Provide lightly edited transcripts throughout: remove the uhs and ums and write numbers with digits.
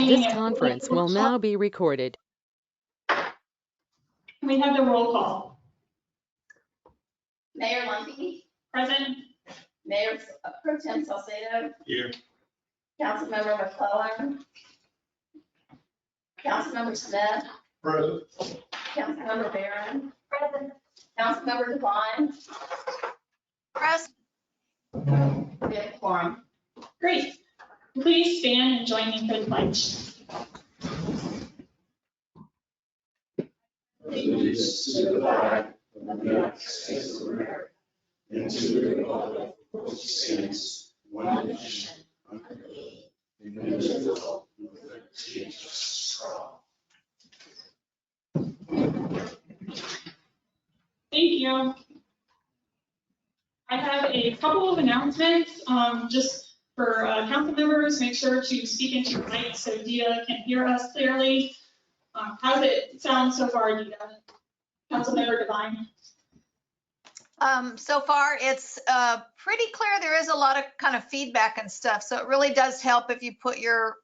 This conference will now be recorded. Can we have the roll call? Mayor Lumpy, Present. Mayor Pro Tem Salcedo, Here. Councilmember McClellan, Councilmember Smith, Present. Councilmember Barron, present, Councilmember Devine, Present. we have a quorum. Great. Please stand and join me for the pledge. Allegiance to the flag of the United States of America and to the republic which stands one nation under God, indivisible, with liberty and justice for all. Thank you. I have a couple of announcements, just for council members. Make sure to speak into your mic so Dita can hear us clearly. How's it sound so far, Dita? Councilmember Devine? So far, it's pretty clear. There is a lot of kind of feedback and stuff, so it really does help if you put your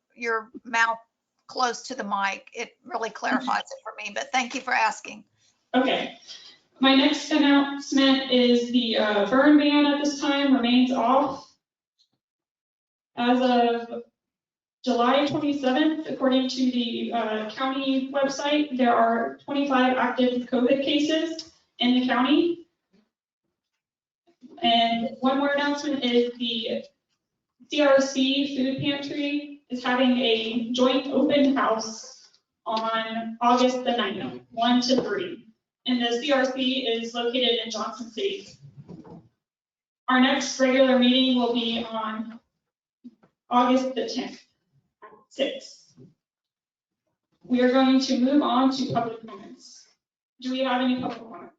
mouth close to the mic. It really clarifies it for me, but thank you for asking. Okay. My next announcement is the burn ban at this time remains off. As of July 27th, according to the county website, there are 25 active COVID cases in the county. And one more announcement is the CRC Food Pantry is having a joint open house on August the 9th, 1 to 3. And the CRC is located in Johnson City. Our next regular meeting will be on August the 10th, at 6. We are going to move on to public comments. Do we have any public comments?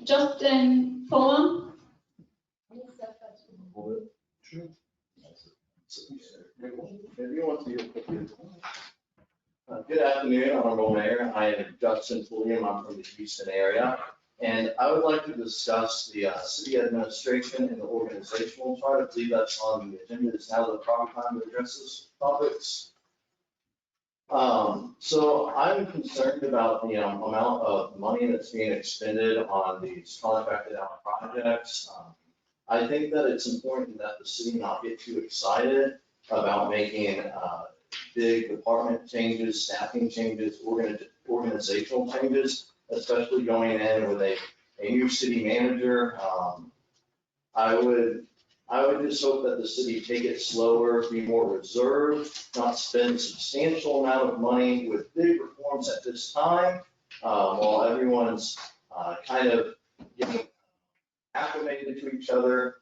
Justin Fulham? Good afternoon, Honorable Mayor. I am Justin Fulham. I'm from the Houston area. And I would like to discuss the city administration and the organizational chart. I believe that's on the agenda. It's now the proper time to address those topics. So I'm concerned about the amount of money that's being expended on these contracted out projects. I think that it's important that the city not get too excited about making big department changes, staffing changes, organizational changes, especially going in with a new city manager. I would just hope that the city take it slower, be more reserved, not spend a substantial amount of money with big reforms at this time, while everyone's kind of getting acclimated to each other,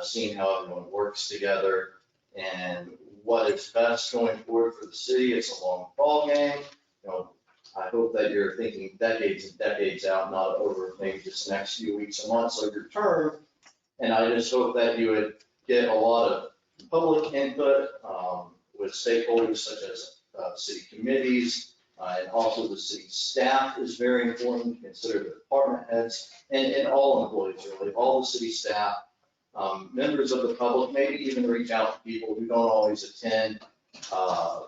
seeing how everyone works together and what is best going forward for the city. It's a long ball game. I hope that you're thinking decades and decades out, not over maybe just the next few weeks and months of your term. And I just hope that you would get a lot of public input with stakeholders such as city committees, and also the city staff is very important. Consider the department heads and all employees, really, all the city staff, members of the public, maybe even reach out to people who don't always attend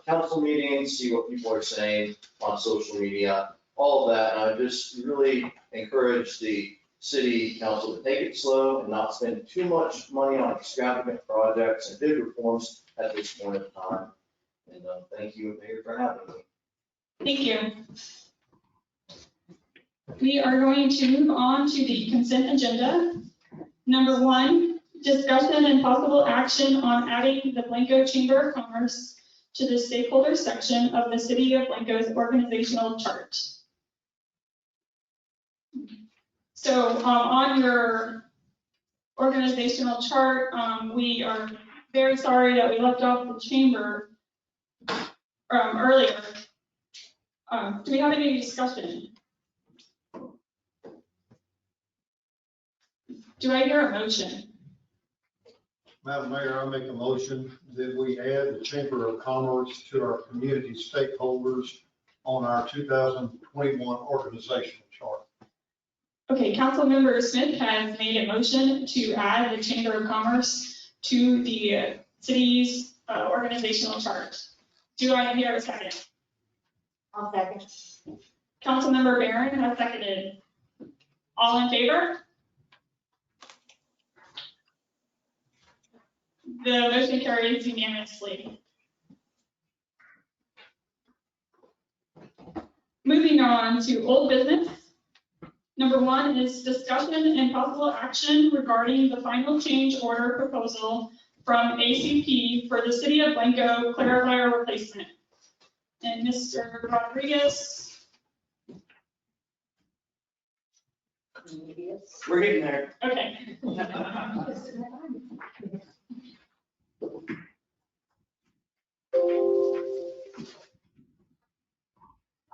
council meetings, see what people are saying on social media, all of that. And I just really encourage the city council to take it slow and not spend too much money on extravagant projects and big reforms at this point in time. And thank you, Mayor, for having me. Thank you. We are going to move on to the consent agenda. Number 1, discussion and possible action on adding the Blanco Chamber of Commerce to the stakeholder section of the City of Blanco's organizational chart. So on your organizational chart, we are very sorry that we left off the chamber earlier. Do we have any discussion? Do I hear a motion? Madam Mayor, I make a motion that we add the Chamber of Commerce to our community stakeholders on our 2021 organizational chart. Okay, Councilmember Smith has made a motion to add the Chamber of Commerce to the city's organizational chart. Do I hear a second? I'll second. Councilmember Barron has seconded. All in favor? The motion carries unanimously. Moving on to old business. Number 1 is discussion and possible action regarding the final change order proposal from ACP for the City of Blanco clarifier replacement. And Mr. Rodriguez, We're getting there. okay.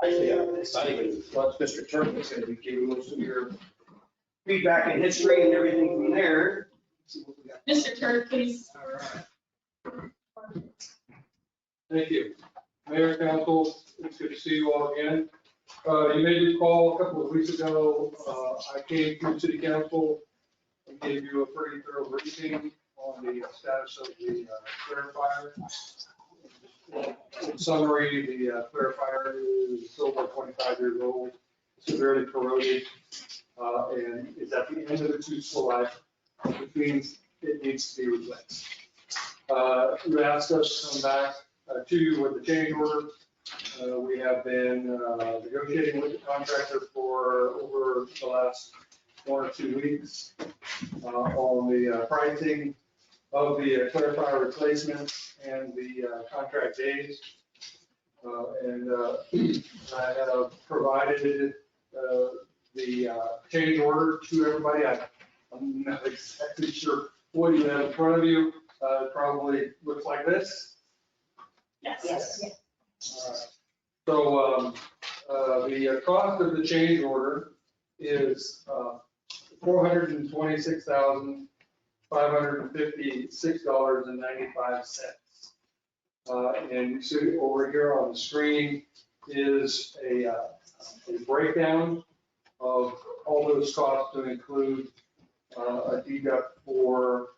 Actually, it's not even, well, Mr. Turk is going to be giving most of your feedback and history and everything from there. See what we got. Mr. Turk, please. Thank you. Mayor, council, it's good to see you all again. You may recall a couple of weeks ago, I came to city council and gave you a pretty thorough briefing on the status of the clarifier. In summary, the clarifier is over 25 years old, severely corroded, and is at the end of its useful life, which means it needs to be replaced. You asked us to come back to you with the change order. We have been negotiating with the contractor for over the last 1 or 2 weeks on the pricing of the clarifier replacement and the contract days. And I have provided the change order to everybody. I'm not exactly sure what you have in front of you. It probably looks like this. Yes. So the cost of the change order is $426,556.95. And you see over here on the screen is a breakdown of all those costs to include a deduct for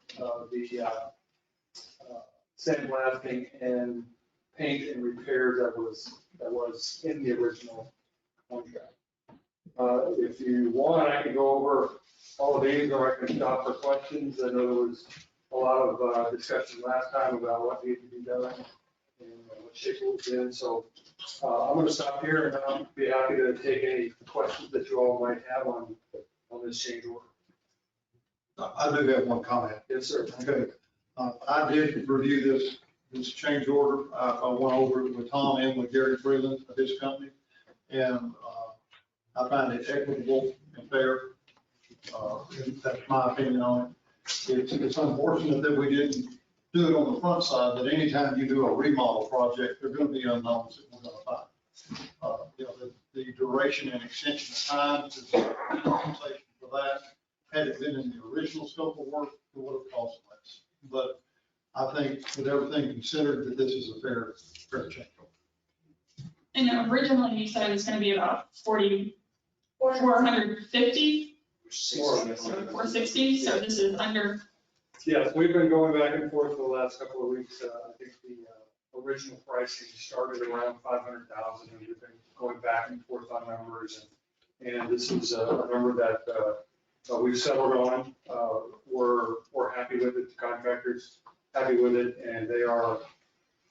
the sandblasting and paint and repairs that was in the original contract. If you want, I can go over all of these, or I can stop for questions. I know there was a lot of discussion last time about what needed to be done and what shape it was in. So I'm going to stop here, and I'll be happy to take any questions that you all might have on this change order. I do have one comment. Yes, sir. Okay. I did review this change order. I went over it with Tom and with Gary Freeland of his company. And I find it equitable and fair. That's my opinion on it. It's unfortunate that we didn't do it on the front side, but anytime you do a remodel project, there are going to be unknowns that we're going to find. The duration and extension of time is compensation for that. Had it been in the original scope of work, it would have cost less. But I think with everything considered, that this is a fair change. And originally you said it was going to be about 450 or 60, so this is under. Yes, we've been going back and forth for the last couple of weeks. I think the original pricing started around 500,000, and we've been going back and forth on numbers. And this is a number that we've settled on. We're happy with it. The contractor's happy with it, and they are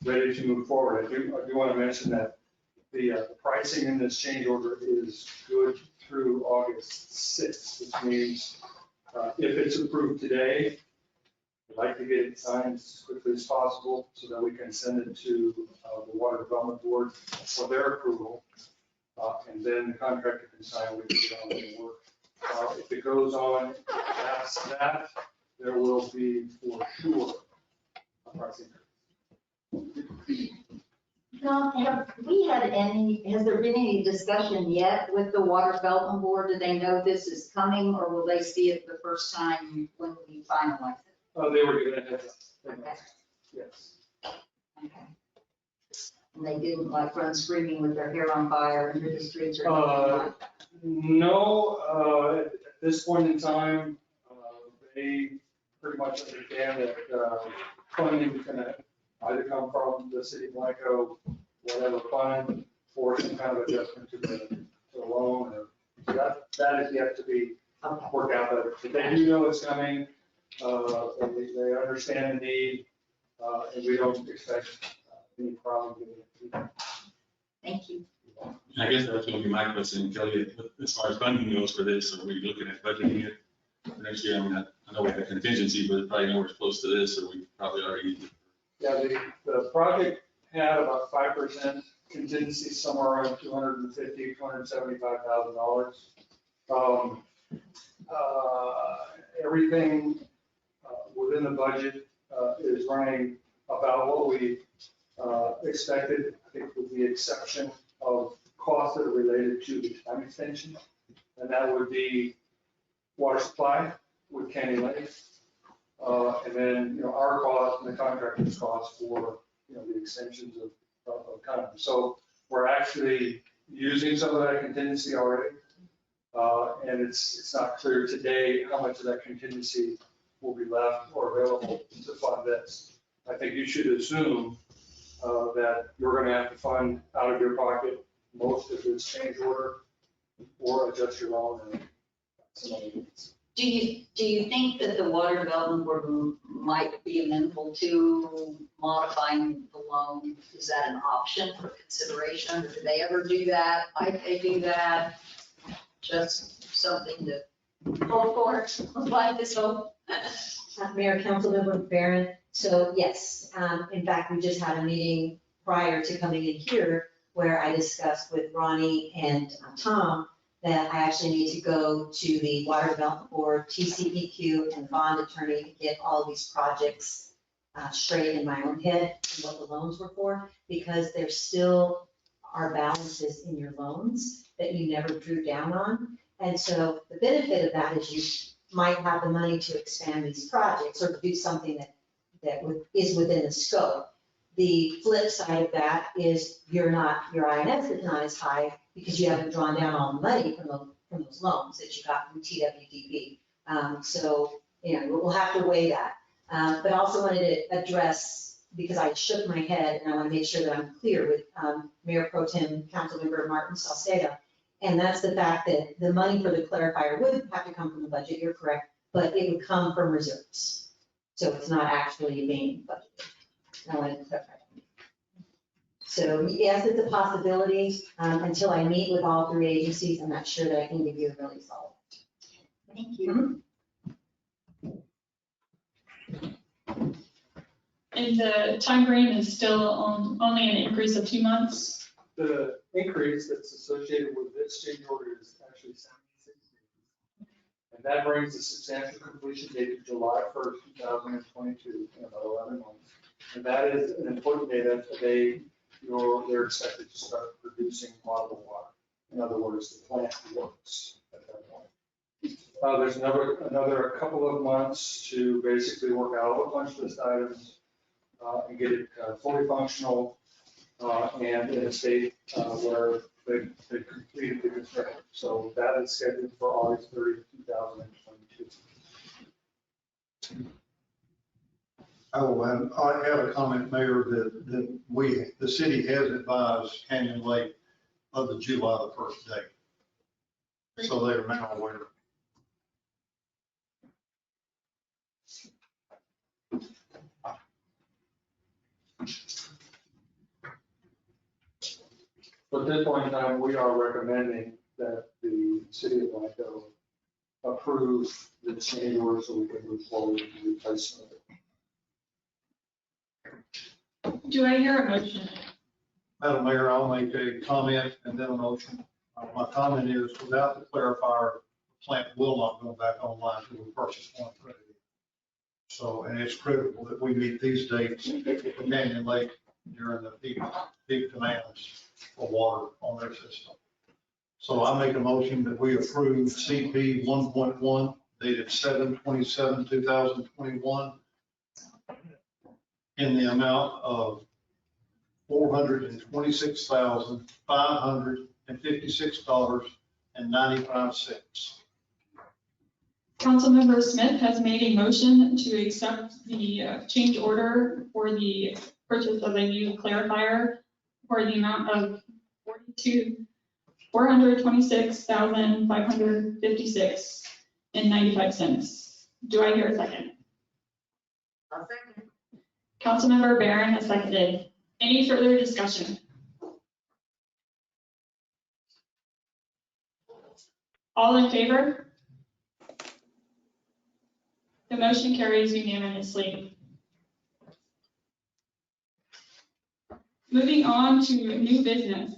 ready to move forward. I do want to mention that the pricing in this change order is good through August 6th, which means if it's approved today, I'd like to get it signed as quickly as possible so that we can send it to the Water Development Board for their approval. And then the contractor can sign, we can get on with the work. If it goes on past that, there will be for sure a price increase. Tom, has there been any discussion yet with the Water Development Board? Do they know this is coming, or will they see it the first time when we finalize it? They were given a heads up. Okay. Yes. Okay. And they didn't like run screaming with their hair on fire into the streets or anything like that? No, at this point in time, they pretty much understand that funding is going to either come from the city of Blanco, whatever fund, or some kind of adjustment to the loan. So that is yet to be worked out, but they do know it's coming. They understand the need, and we don't expect any problem getting it. Thank you. I guess that's going to be my question, Kelly, as far as funding goes for this, are we looking at budgeting it for next year? I mean, I know we have a contingency, but it's probably nowhere close to this, or we probably already. Yeah, the project had about 5% contingency, somewhere around $275,000. Everything within the budget is running about what we expected, I think with the exception of costs that are related to the time extension. And that would be water supply with Candy Lake. And then, our cost and the contractor's cost for, the extensions of time. So we're actually using some of that contingency already. And it's not clear today how much of that contingency will be left or available to fund this. I think you should assume that you're going to have to fund out of your pocket most of this change order or adjust your loan and some other needs. Do you think that the Water Development Board might be amenable to modifying the loan? Is that an option for consideration? Or do they ever do that? Might they do that? Just something to hope for, like this hope. Mayor, Councilmember Barron. So yes, in fact, we just had a meeting prior to coming in here where I discussed with Ronnie and Tom that I actually need to go to the Water Development Board, TCEQ, and bond attorney to get all these projects straight in my own head and what the loans were for, because there still are balances in your loans that you never drew down on. And so the benefit of that is you might have the money to expand these projects or to do something that is within the scope. The flip side of that is your INS is not as high because you haven't drawn down all the money from those loans that you got from TWDP. So, we'll have to weigh that. But I also wanted to address, because I shook my head and I want to make sure that I'm clear with Mayor Pro Tem Councilmember Martin Salcedo. And that's the fact that the money for the clarifier would have to come from the budget, you're correct, but it would come from reserves. So it's not actually being budgeted. I wanted to clarify. So yes, it's a possibility. Until I meet with all three agencies, I'm not sure that I can give you a really solid. Thank you. And the time frame is still only an increase of 2 months. The increase that's associated with this change order is actually 76 days. And that brings the substantial completion date to July 1st, 2022, in about 11 months. And that is an important date. That's the day they're expected to start producing potable water. In other words, the plant works at that point. There's another couple of months to basically work out all the punch list items and get it fully functional and in a state where they completed the construction. So that is scheduled for August 30, 2022. Oh, and I have a comment, Mayor, that the city has advised Canyon Lake of the July the 1st date. So they are now aware. But at this point in time, we are recommending that the city of Blanco approve the change order so we can move forward with the replacement of it. Do I hear a motion? Madam Mayor, I'll make a comment and then a motion. My comment is, without the clarifier, the plant will not go back online until we purchase one credit. So, and it's critical that we meet these dates for Canyon Lake during the peak demands for water on their system. So I make a motion that we approve CP 1.1 dated 7/27/2021 in the amount of $426,556.95. Councilmember Smith has made a motion to accept the change order for the purchase of a new clarifier for the amount of $426,556.95. Do I hear a second? I'll second. Councilmember Barron has seconded. Any further discussion? All in favor? The motion carries unanimously. Moving on to new business.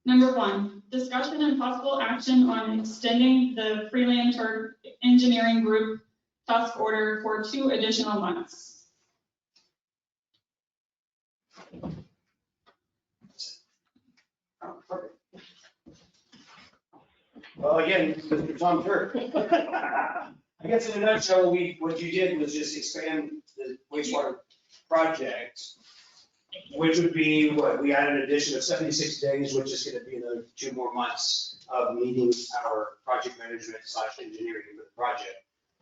Number 1, discussion and possible action on extending the Freelancer Engineering Group task order for 2 additional months. Well, again, Mr. Tom Turk. I guess in a nutshell, what you did was just expand the wastewater project, which would be what, we had an addition of 76 days, which is going to be another 2 more months of meeting our project management / engineering for the project.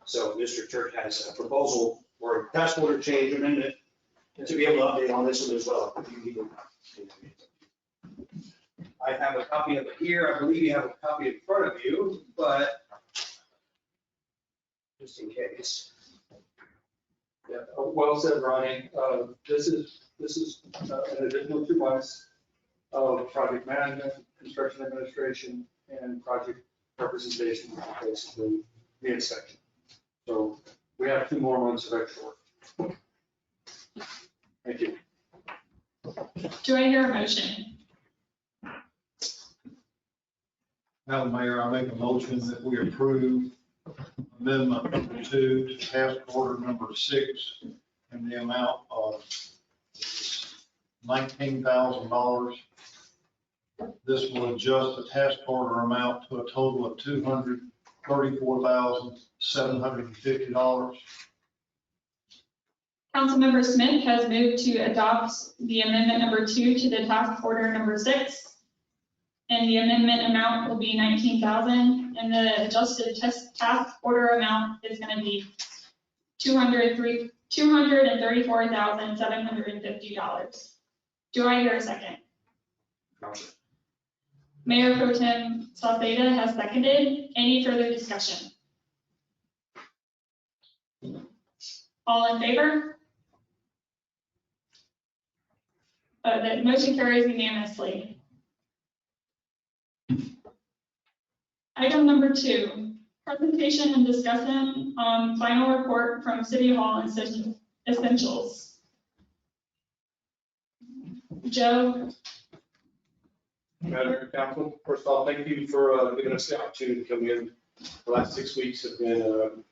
So Mr. Turk has a proposal or a task order change amendment to be able to update on this one as well. If you need it. I have a copy of it here. I believe you have a copy in front of you, but just in case. Yeah, well said, Ronnie. This is an additional 2 months of project management, construction administration, and project representation, basically the inspection. So we have 2 more months of extra work. Thank you. Do I hear a motion? Madam Mayor, I make a motion that we approve amendment number 2 to task order number 6 in the amount of $19,000. This will adjust the task order amount to a total of $234,750. Councilmember Smith has moved to adopt the amendment number 2 to the task order number 6. And the amendment amount will be $19,000, and the adjusted task order amount is going to be $234,750. Do I hear a second? Mayor Pro Tem Salceda has seconded. Any further discussion? All in favor? The motion carries unanimously. Item number 2, presentation and discussion on final report from City Hall Essentials. Joe? Madam Council, first of all, thank you for giving us the opportunity to come in. The last 6 weeks have been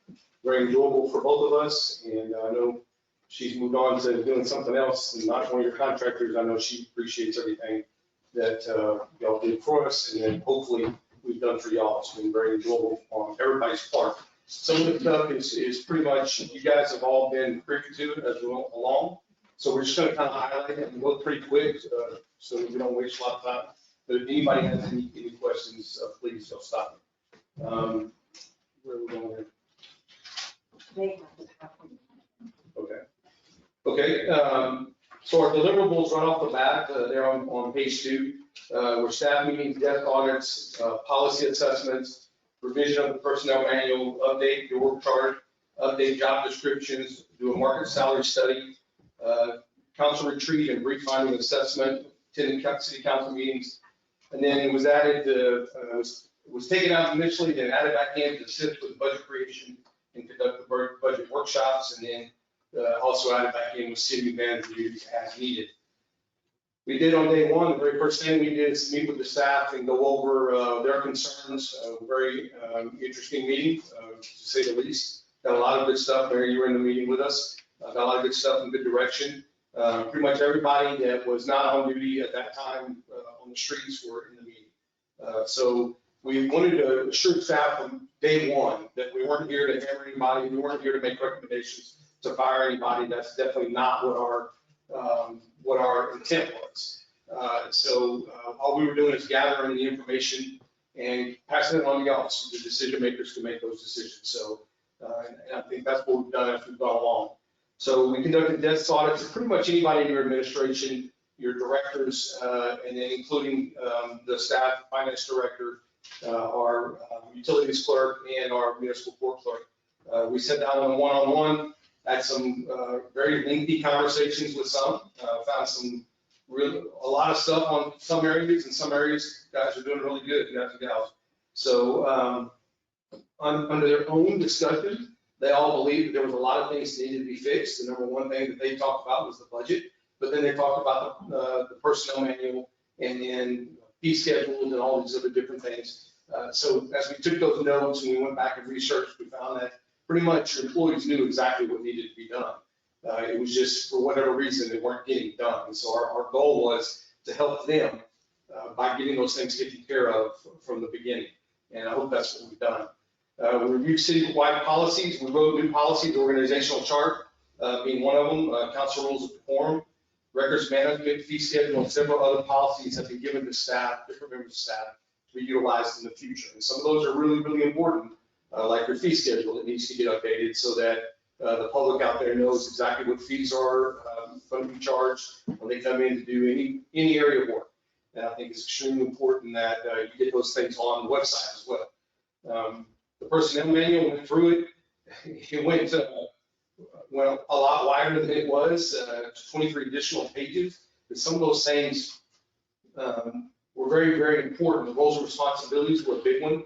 very enjoyable for both of us, and I know she's moved on to doing something else, and not one of your contractors. I know she appreciates everything that y'all did for us, and then hopefully we've done for y'all. It's been very enjoyable on everybody's part. Some of the stuff is pretty much, you guys have all been privy to it as we went along. So we're just going to kind of highlight it and go pretty quick so that we don't waste a lot of time. But if anybody has any questions, please don't stop me. Where are we going here? Okay. Okay. So our deliverables right off the bat, they're on page 2. We're staff meetings, desk audits, policy assessments, revision of the personnel manual, update the org chart, update job descriptions, do a market salary study, council retreat and brief finding assessment, attending city council meetings. And then it was added, was taken out initially, then added back in to assist with budget creation and conduct the budget workshops, and then also added back in with city manager duties as needed. We did on day 1, the very first thing we did is meet with the staff and go over their concerns. Very interesting meeting, to say the least. Got a lot of good stuff. Mary, you were in the meeting with us. Got a lot of good stuff in good direction. Pretty much everybody that was not on duty at that time on the streets were in the meeting. So we wanted to assure staff from day 1 that we weren't here to hammer anybody. We weren't here to make recommendations to fire anybody. That's definitely not what our intent was. So all we were doing is gathering the information and passing it on to y'all, so the decision makers to make those decisions. So, and I think that's what we've done as we've gone along. So we conducted desk audits of pretty much anybody in your administration, your directors, and then including the staff, finance director, our utilities clerk, and our municipal court clerk. We sat down on a one-on-one, had some very lengthy conversations with some, found some a lot of stuff on some areas, and some areas guys are doing really good, guys and gals. So under their own discussion, they all believed that there was a lot of things that needed to be fixed. The number one thing that they talked about was the budget, but then they talked about the personnel manual and then fee schedules and all these other different things. So as we took those notes and we went back and researched, we found that pretty much your employees knew exactly what needed to be done. It was just, for whatever reason, they weren't getting done. And so our goal was to help them by getting those things taken care of from the beginning. And I hope that's what we've done. We reviewed city-wide policies. We wrote new policies, the organizational chart being one of them, council rules of decorum, records management, fee schedule, and several other policies have been given to staff, different members of staff, to be utilized in the future. And some of those are really, really important, like your fee schedule that needs to get updated so that the public out there knows exactly what fees are going to be charged when they come in to do any area of work. And I think it's extremely important that you get those things on the website as well. The personnel manual went through it. It went a lot wider than it was, 23 additional pages. But some of those things were very, very important. The roles and responsibilities were a big one.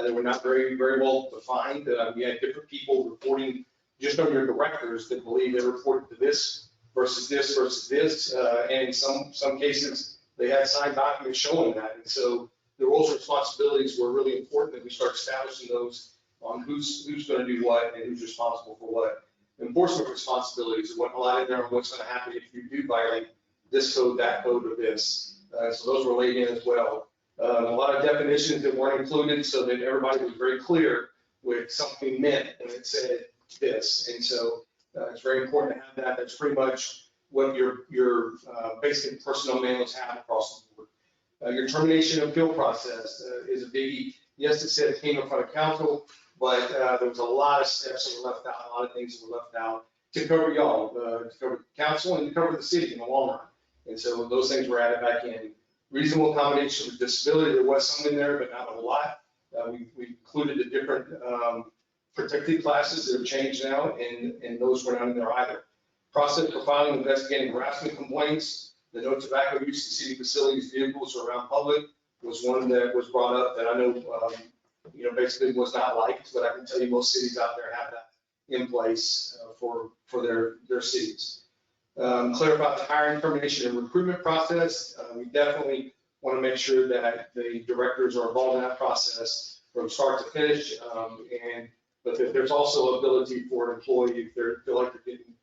They were not very, very well defined. We had different people reporting just under directors that believe they reported to this versus this versus this. And in some cases, they had signed documents showing that. And so the roles and responsibilities were really important that we start establishing those on who's going to do what and who's responsible for what. Enforcement responsibilities are what a lot in there on what's going to happen if you do violate this code, that code, or this. So those were laid in as well. A lot of definitions that weren't included so that everybody was very clear what something meant when it said this. And so it's very important to have that. That's pretty much what your basic personnel manuals have across the board. Your termination appeal process is a biggie. Yes, it said it came in front of council, but there was a lot of steps that were left out, a lot of things that were left out to cover y'all, to cover council and to cover the city in the long run. And so those things were added back in. Reasonable accommodation with disability, there was some in there, but not a whole lot. We included the different protected classes that have changed now, and those were not in there either. Process for filing and investigating harassment complaints. The no tobacco use in city facilities, vehicles, or around public was one that was brought up that I know, basically was not liked, but I can tell you most cities out there have that in place for their cities. Clarify the hiring, termination, and recruitment process. We definitely want to make sure that the directors are involved in that process from start to finish. But there's also ability for an employee, if they feel like they're getting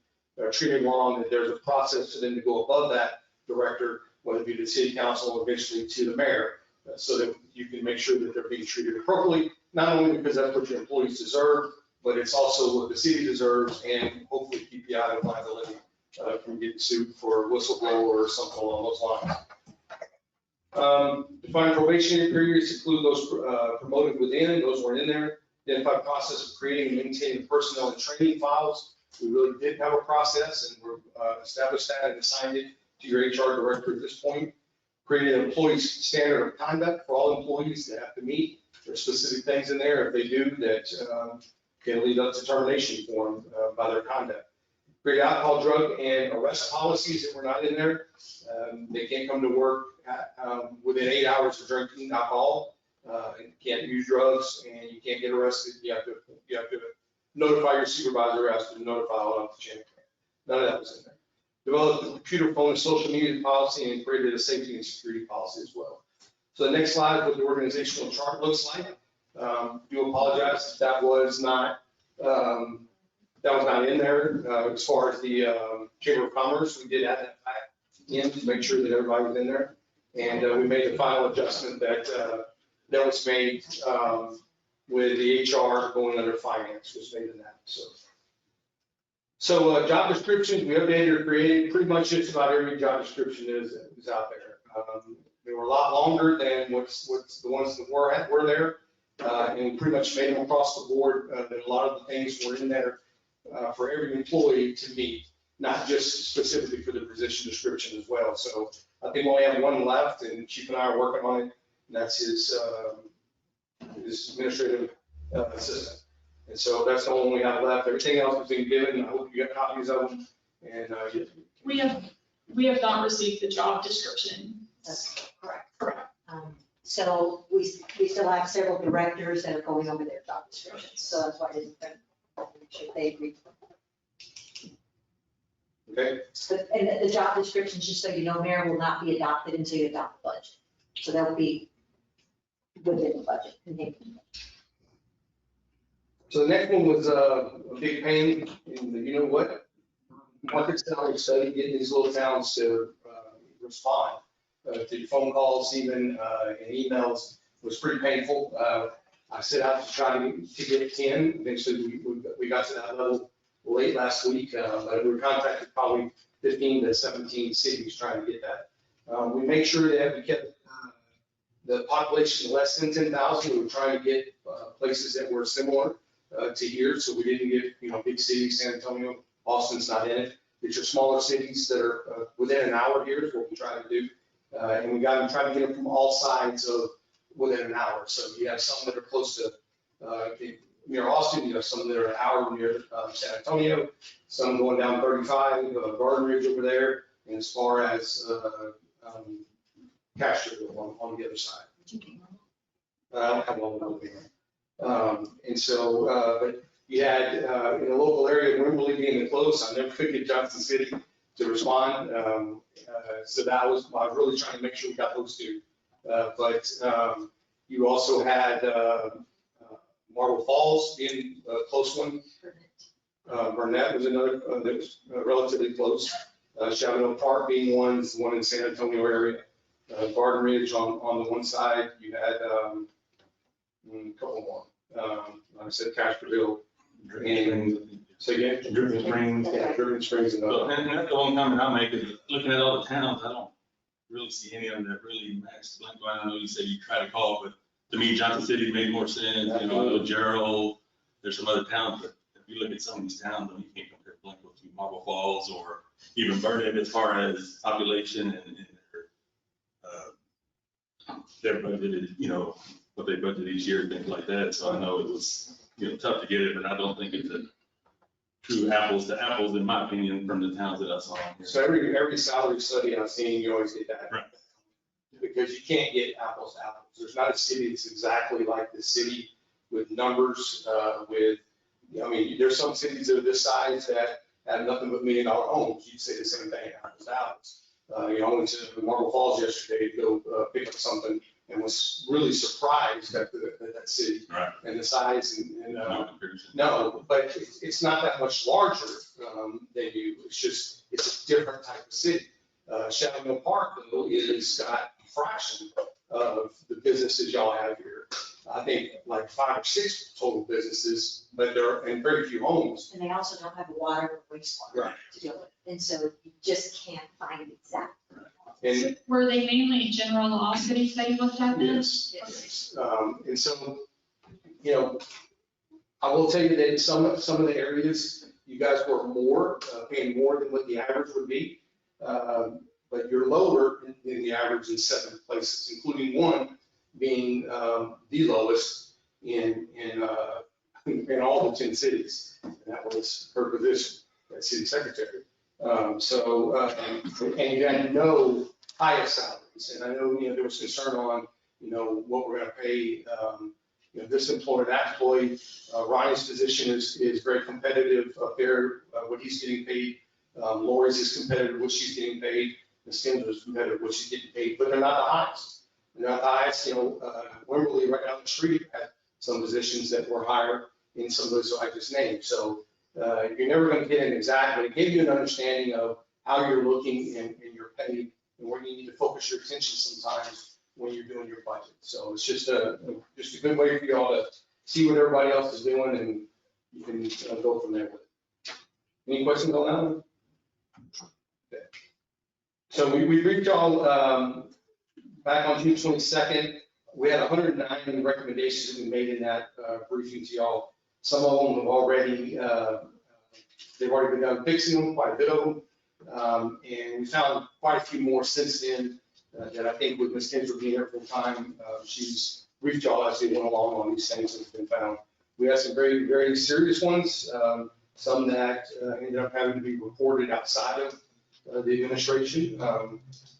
treated wrong, that there's a process for them to go above that director, whether it be the city council or eventually to the mayor, so that you can make sure that they're being treated appropriately, not only because that's what your employees deserve, but it's also what the city deserves, and hopefully keep you out of liability from getting sued for whistleblower or something along those lines. Define probationary periods, include those promoted within, those weren't in there. Identify process of creating and maintaining personnel and training files. We really did have a process, and we're established that and assigned it to your HR director at this point. Created an employee standard of conduct for all employees that have to meet. There's specific things in there, if they do, that can lead up to termination for them by their conduct. Create alcohol, drug, and arrest policies that were not in there. They can't come to work within 8 hours of drinking alcohol, and can't use drugs, and you can't get arrested. You have to notify your supervisor, ask them to notify all of the chain. None of that was in there. Developed a computer, phone, and social media policy, and created a safety and security policy as well. So the next slide is what the organizational chart looks like. Do apologize if that was not in there. As far as the Chamber of Commerce, we did add that back in to make sure that everybody was in there. And we made the final adjustment that was made with the HR going under finance was made in that. So job descriptions, we updated or created pretty much just about every job description is out there. they were a lot longer than what's the ones that were there. And pretty much made them across the board, that a lot of the things were in there for every employee to meet, not just specifically for the position description as well. So I think we only have one left, and Chief and I are working on it, and that's his administrative assistant. And so that's the only one we have left. Everything else has been given. I hope you got copies of them. And We have not received the job description. That's correct. So we still have several directors that are going over their job descriptions, so that's why I didn't think, should they agree. okay, And the job descriptions, just so you know, Mayor, will not be adopted until you adopt the budget. So that will be within the budget. so the next one was a big pain in the, you know what? Market salary study, getting these little towns to respond to phone calls, even and emails was pretty painful. I set out to try to get 10. Eventually, we got to that level late last week, but we were contacted probably 15 to 17 cities trying to get that. We make sure that we kept the population less than 10,000. We were trying to get places that were similar to here, so we didn't get, big cities, San Antonio, Austin's not in it. It's your smaller cities that are within an hour here is what we try to do. And we try to get them from all sides of within an hour. So you have some that are close to near Austin, you have some that are an hour near San Antonio, some going down 35, Garden Ridge over there, and as far as Castro on the other side. I don't have all of them. And so, but you had in the local area, Wimberley being close, I never could get Johnson City to respond. So I was really trying to make sure we got those two. But you also had Marble Falls being a close one. Burnett was another that was relatively close. Shallow Park being one in San Antonio area. Garden Ridge on the one side. You had a couple more. Like I said, Castroville. And so again, Driven Springs. Yeah, Driven Springs. And So, and that's the one comment I make is looking at all the towns, I don't really see any of them that really match Blanco. I know you said you try to call, but to me, Johnson City made more sense, Gerald, there's some other towns, but if you look at some of these towns, you can't compare Blanco to Marble Falls or even Burnett as far as population and their budgeted, what they budget each year, things like that. So I know it was, tough to get it, but I don't think it's a true apples to apples, in my opinion, from the towns that I saw. so every salary study I've seen, you always get that. Right. Because you can't get apples to apples. There's not a city that's exactly like the city with numbers, there's some cities that are this size that have nothing but $1 million homes. You'd say the same thing, apples to apples. I went to Marble Falls yesterday to go pick up something and was really surprised at that city. Right. And the size and No comparison. no, but it's not that much larger than you. It's a different type of city. Shallow Park though is got a fraction of the businesses y'all have here. I think like 5 or 6 total businesses, but there are very few homes. And they also don't have water or wastewater Right. to deal with. And so you just can't find exact. And Were they mainly general law cities that you looked at then? yes, and so, I will tell you that in some of the areas, you guys were paying more than what the average would be. But you're lower than the average in 7 places, including one being the lowest in all the 10 cities. And that was her position as city secretary. And you had no highest salaries. And I know, there was concern on, what we're going to pay, this employee, that employee. Ronnie's position is very competitive up there, what he's getting paid. Lori's is competitive, what she's getting paid. The Skims is competitive, what she's getting paid, but they're not the highest. They're not the highest, Wimberley right down the street had some positions that were higher in some of those I just named. So you're never going to get an exact, but it gives you an understanding of how you're looking and your pay and where you need to focus your attention sometimes when you're doing your budget. So it's just a good way for you all to see what everybody else is doing, and you can go from there with it. Any questions on that one? Okay. So we briefed y'all back on June 22nd, we had 109 recommendations that we made in that briefing to y'all. Some of them have already, they've already begun fixing them, quite a bit of them. And we found quite a few more since then that I think with Ms. Kendra being here full time, she's briefed y'all as we went along on these things that have been found. We had some very, very serious ones, some that ended up having to be reported outside of the administration,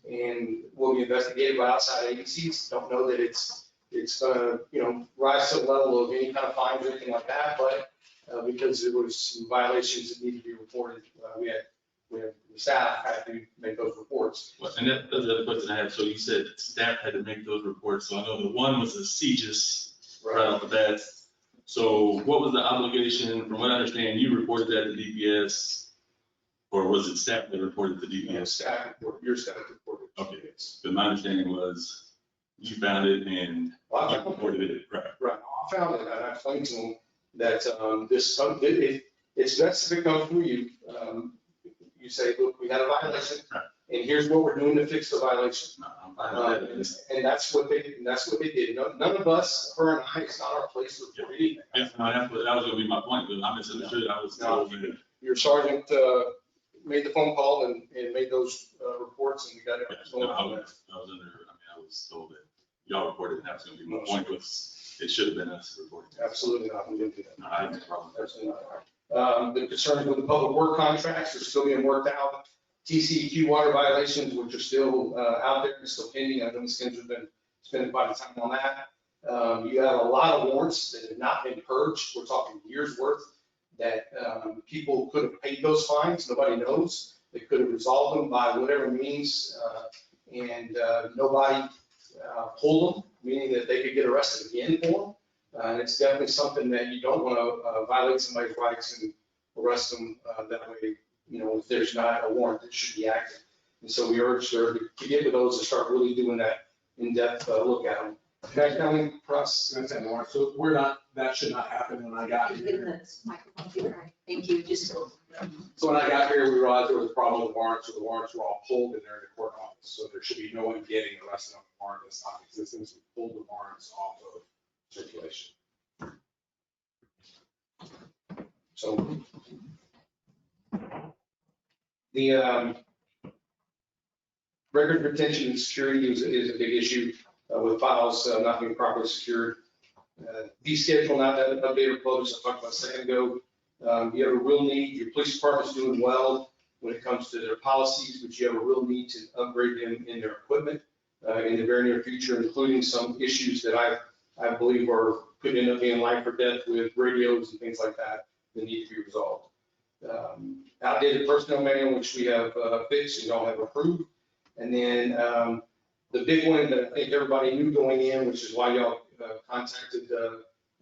and will be investigated by outside agencies. Don't know that it's gonna, rise to the level of any kind of fines or anything like that, but because there was some violations that need to be reported, we had the staff had to make those reports. Well, and that's the other question I had. So you said staff had to make those reports. So I know the one was a CGIS right off the bat. So what was the obligation? From what I understand, you reported that to DPS, or was it staff that reported to DPS? Staff report, your staff reported. Okay, but my understanding was you found it and you reported it, right? Right, I found it, and I explained to them that it's best if it comes from you. You say, look, we had a violation, and here's what we're doing to fix the violation. No, I'm fine with that. And that's what they did. None of us, her and I, it's not our place to report anything. Yeah, no, that was gonna be my point, but I misunderstood. I was told that. Your sergeant made the phone call and made those reports, and we got it. No, I was told that y'all reported, and that was gonna be my point, was it should have been us reporting. Absolutely not, we didn't do that. No, I have no problem. Absolutely not. The concerns with the public work contracts are still being worked out. TCEQ water violations, which are still out there, and still pending. I know Ms. Kendra's been spending quite a time on that. You have a lot of warrants that have not been purged. We're talking years worth that people could have paid those fines. Nobody knows. They could have resolved them by whatever means, and nobody pulled them, meaning that they could get arrested again for them. And it's definitely something that you don't want to violate somebody's rights and arrest them that way. If there's not a warrant that should be active. And so we urge her to get with those and start really doing that in-depth look at them. That county process, So that should not happen when I got here. Thank you, just so. So when I got here, we realized there was a problem with warrants, so the warrants were all pulled and they're in the court office. So there should be no one getting arrested on the warrant that's not in existence. We pulled the warrants off of circulation. So the record retention and security is a big issue with files not being properly secured. Fee schedule not that updated or published, I talked about a second ago. You have a real need, your police department's doing well when it comes to their policies, but you have a real need to upgrade them in their equipment in the very near future, including some issues that I believe could end up being life or death with radios and things like that need to be resolved. Outdated personnel manual, which we have fixed and y'all have approved. And then the big one that I think everybody knew going in, which is why y'all contacted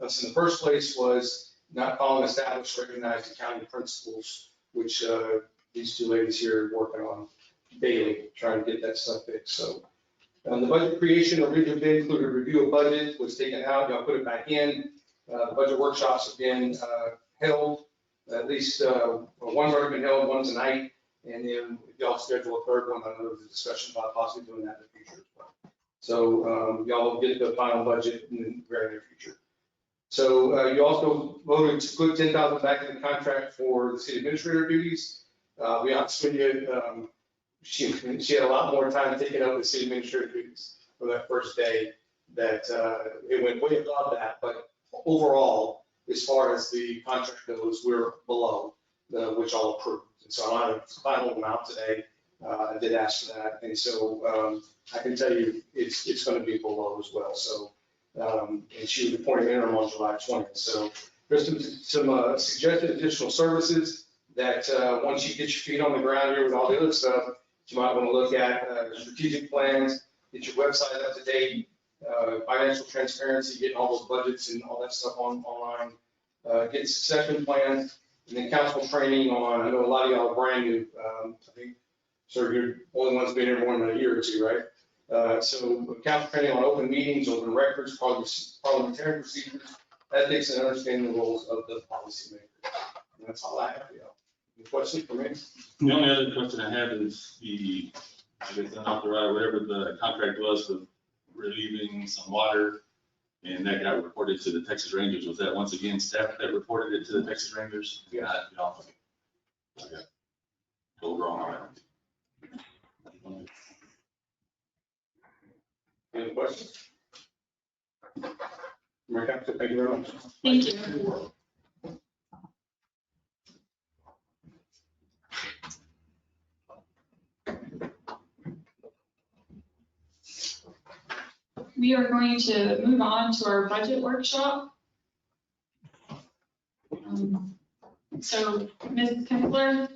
us in the first place, was not following established recognized accounting principles, which these two ladies here are working on daily, trying to get that stuff fixed. So the budget creation originally did include a review of budget, was taken out, y'all put it back in. The budget workshops have been held, at least one's already been held, one tonight, and then y'all schedule a third one. I know there's a discussion about possibly doing that in the future as well. So y'all will get the final budget in the very near future. So you also voted to put 10,000 back in the contract for the city administrator duties. We honestly did, she had a lot more time taking up the city administrator duties for that first day that it went way above that, but overall, as far as the contract goes, we're below which I'll approve. And so I don't have a final amount today. I did ask for that. And so I can tell you it's going to be below as well. So, and she was appointed interim on July 20th. So there's some suggested additional services that once you get your feet on the ground here with all the other stuff, you might want to look at strategic plans, get your website up to date, financial transparency, getting all those budgets and all that stuff online, get succession plans, and then council training on, I know a lot of y'all are brand new. I think, sir, you're only ones been here more than a year or two, right? So council training on open meetings, open records, parliamentary procedures, ethics, and understanding the roles of the policymaker. And that's all I have for y'all. Any questions for me? The only other question I have is I guess unauthorized, whatever the contract was with relieving some water, and that got reported to the Texas Rangers. Was that once again staff that reported it to the Texas Rangers? Yeah, okay. Go wrong on that. Any other questions? Mayor Council, thank you very much. Thank you. We are going to move on to our budget workshop. So, Ms. Kempler.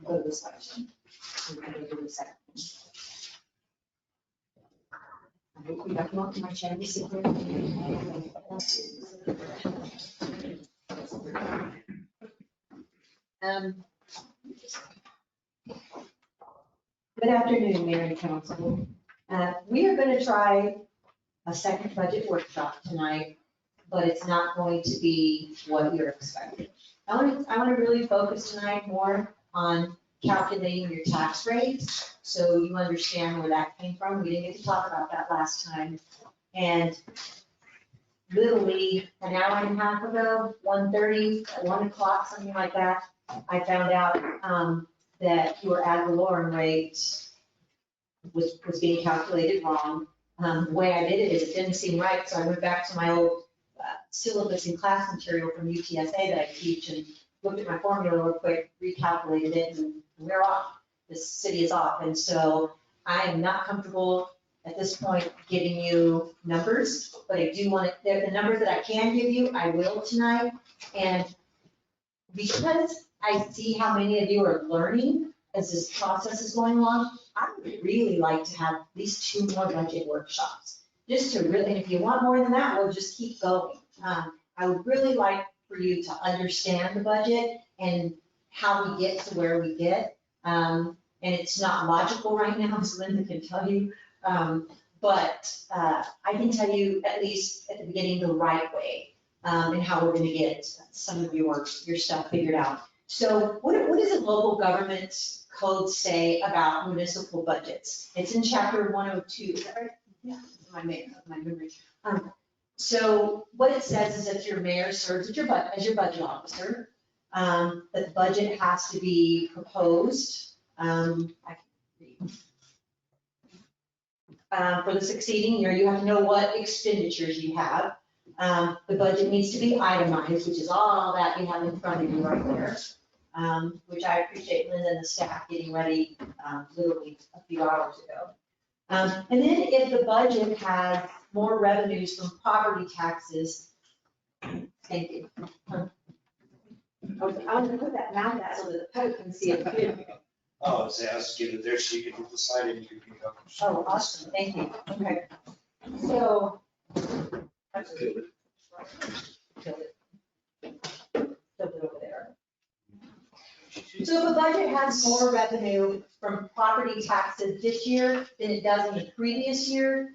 Go to this section. We're gonna do this section. I hope we got more to my channel. Good afternoon, Mayor and Council. We are going to try a second budget workshop tonight, but it's not going to be what you're expecting. I want to really focus tonight more on calculating your tax rates, so you understand where that came from. We didn't get to talk about that last time. And literally an hour and a half ago, 1:30, 1 o'clock, something like that, I found out that your ad valorem rate was being calculated wrong. The way I did it is it didn't seem right, so I went back to my old syllabus and class material from UTSA that I teach and looked at my formula real quick, recalculated it, and we're off. This city is off, and so I am not comfortable at this point giving you numbers, but I do want to, the numbers that I can give you, I will tonight. And because I see how many of you are learning as this process is going along, I would really like to have at least 2 more budget workshops. Just to really, and if you want more than that, we'll just keep going. I would really like for you to understand the budget and how we get to where we get. And it's not logical right now, as Linda can tell you. But I can tell you at least at the beginning the right way and how we're going to get some of your stuff figured out. So what does the local government code say about municipal budgets? It's in chapter 102. Is that right? Yeah, my memory. So what it says is that your mayor serves as your budget officer. That the budget has to be proposed. I can read. For the succeeding year, you have to know what expenditures you have. The budget needs to be itemized, which is all that you have in front of you right there, which I appreciate Linda and the staff getting ready literally a few hours ago. And then if the budget has more revenues from property taxes, thank you. Okay, I'm gonna put that mouth out so that the public can see it too. Oh, so I was getting it there so you could decide and you could pick up. Oh, awesome, thank you. Okay. So. Over there. So if a budget has more revenue from property taxes this year than it does in the previous year,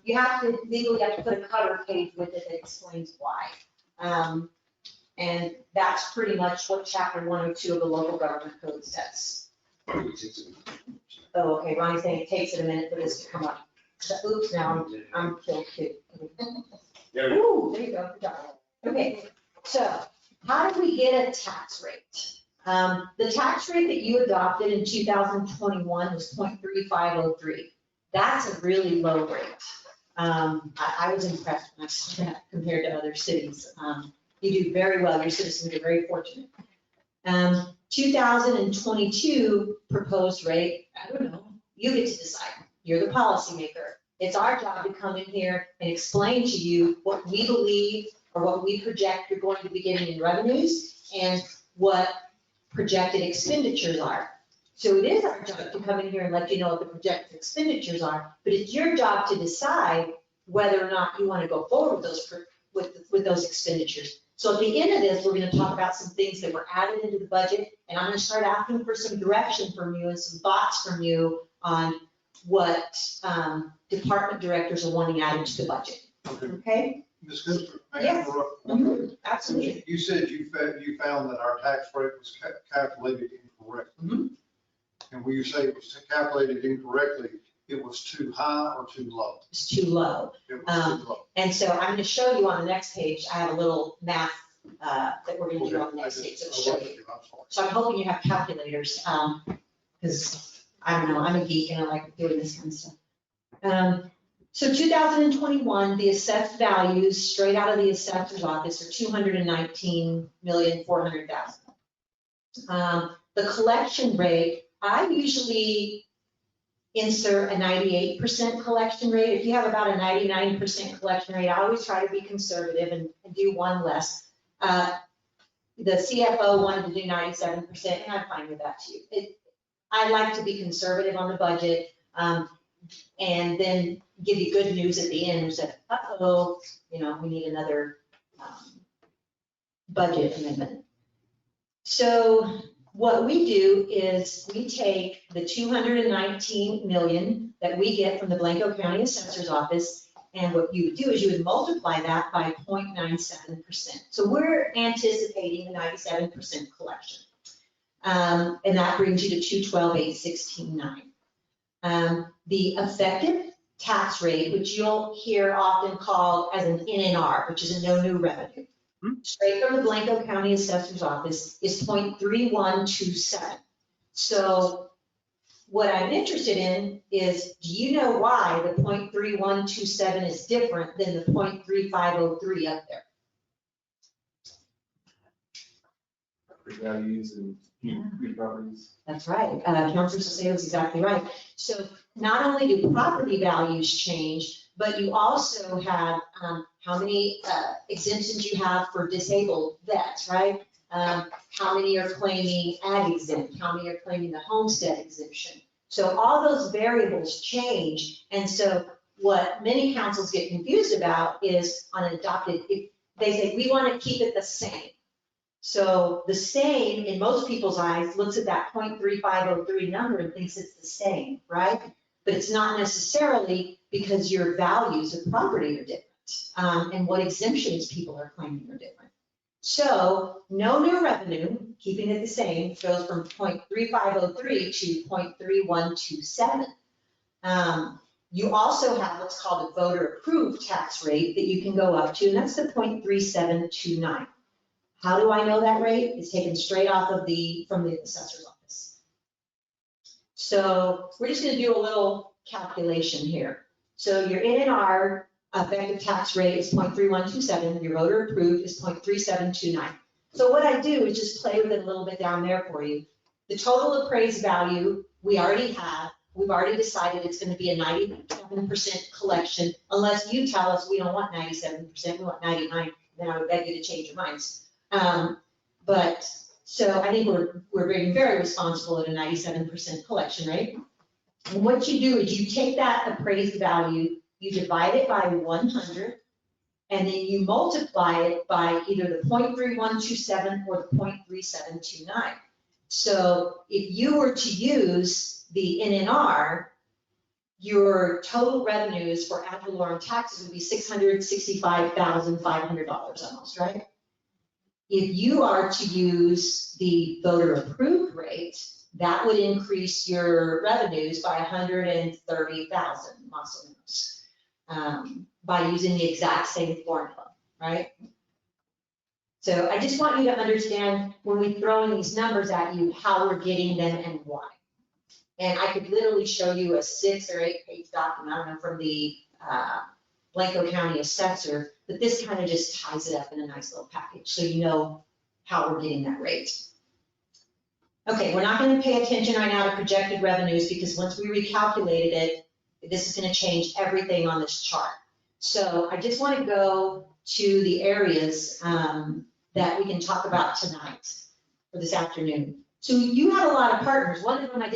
you have to legally have to put a cover page with it that explains why. And that's pretty much what chapter 102 of the local government code says. Oh, okay, Ronnie's saying it takes it a minute for this to come up. Oops, now I'm killed too. Ooh, there you go, good job. Okay, so how do we get a tax rate? The tax rate that you adopted in 2021 was 0.3503. That's a really low rate. I was impressed when I saw that compared to other cities. You do very well, your citizens are very fortunate. 2022 proposed rate, I don't know, you get to decide. You're the policymaker. It's our job to come in here and explain to you what we believe or what we project you're going to be getting in revenues and what projected expenditures are. So it is our job to come in here and let you know what the projected expenditures are, but it's your job to decide whether or not you want to go forward with those expenditures. So at the end of this, we're gonna talk about some things that were added into the budget, and I'm gonna start asking for some direction from you and some thoughts from you on what department directors are wanting added to the budget, okay? Ms. Cooper, may I Yes. interrupt? Absolutely. You said you found that our tax rate was calculated incorrectly. And when you say it was calculated incorrectly, it was too high or too low? It's too low. It was too low. And so I'm gonna show you on the next page, I have a little math that we're gonna do on the next page, so show you. So I'm hoping you have calculators, because I don't know, I'm a geek and I like doing this kind of stuff. So 2021, the assessed values straight out of the assessor's office are 219,400,000. The collection rate, I usually insert a 98% collection rate. If you have about a 99% collection rate, I always try to be conservative and do one less. The CFO wanted to do 97%, and I'm fine with that too. I like to be conservative on the budget, and then give you good news at the end, and say, uh-oh, we need another budget amendment. So what we do is we take the 219 million that we get from the Blanco County Assessor's Office, and what you would do is you would multiply that by 0.97%. So we're anticipating a 97% collection. And that brings you to 212,816.9. The effective tax rate, which you'll hear often called as an NNR, which is a no new revenue, straight from the Blanco County Assessor's Office, is 0.3127. So what I'm interested in is, do you know why the 0.3127 is different than the 0.3503 up there? Values and new properties. That's right. Councilor Sosay was exactly right. So not only do property values change, but you also have how many exemptions you have for disabled vets, right? How many are claiming ag exempt? How many are claiming the homestead exemption? So all those variables change. And so what many councils get confused about is on an adopted, if they say, we want to keep it the same. So the same, in most people's eyes, looks at that 0.3503 number and thinks it's the same, right? But it's not necessarily, because your values of property are different, and what exemptions people are claiming are different. So no new revenue, keeping it the same, goes from 0.3503 to 0.3127. You also have what's called a voter approved tax rate that you can go up to, and that's the 0.3729. How do I know that rate? It's taken straight off of from the assessor's office. So we're just going to do a little calculation here. So your NNR effective tax rate is 0.3127. Your voter approved is 0.3729. So what I do is just play with it a little bit down there for you. The total appraised value we already have. We've already decided it's going to be a 97% collection, unless you tell us we don't want 97%, we want 99%. Then I would beg you to change your minds. But so I think we're being very responsible at a 97% collection rate. And what you do is you take that appraised value, you divide it by 100, and then you multiply it by either the 0.3127 or the 0.3729. So if you were to use the NNR, your total revenues for ad valorem taxes would be $665,500 almost, right? If you are to use the voter approved rate, that would increase your revenues by 130,000 muscles, by using the exact same formula, right? So I just want you to understand when we throw in these numbers at you, how we're getting them and why. And I could literally show you a 6 or 8 page document, I don't know, from the Blanco County Assessor, but this kind of just ties it up in a nice little package, so you know how we're getting that rate. Okay, we're not going to pay attention right now to projected revenues, because once we recalculated it, this is going to change everything on this chart. So I just want to go to the areas that we can talk about tonight, or this afternoon. So you have a lot of partners. One of them I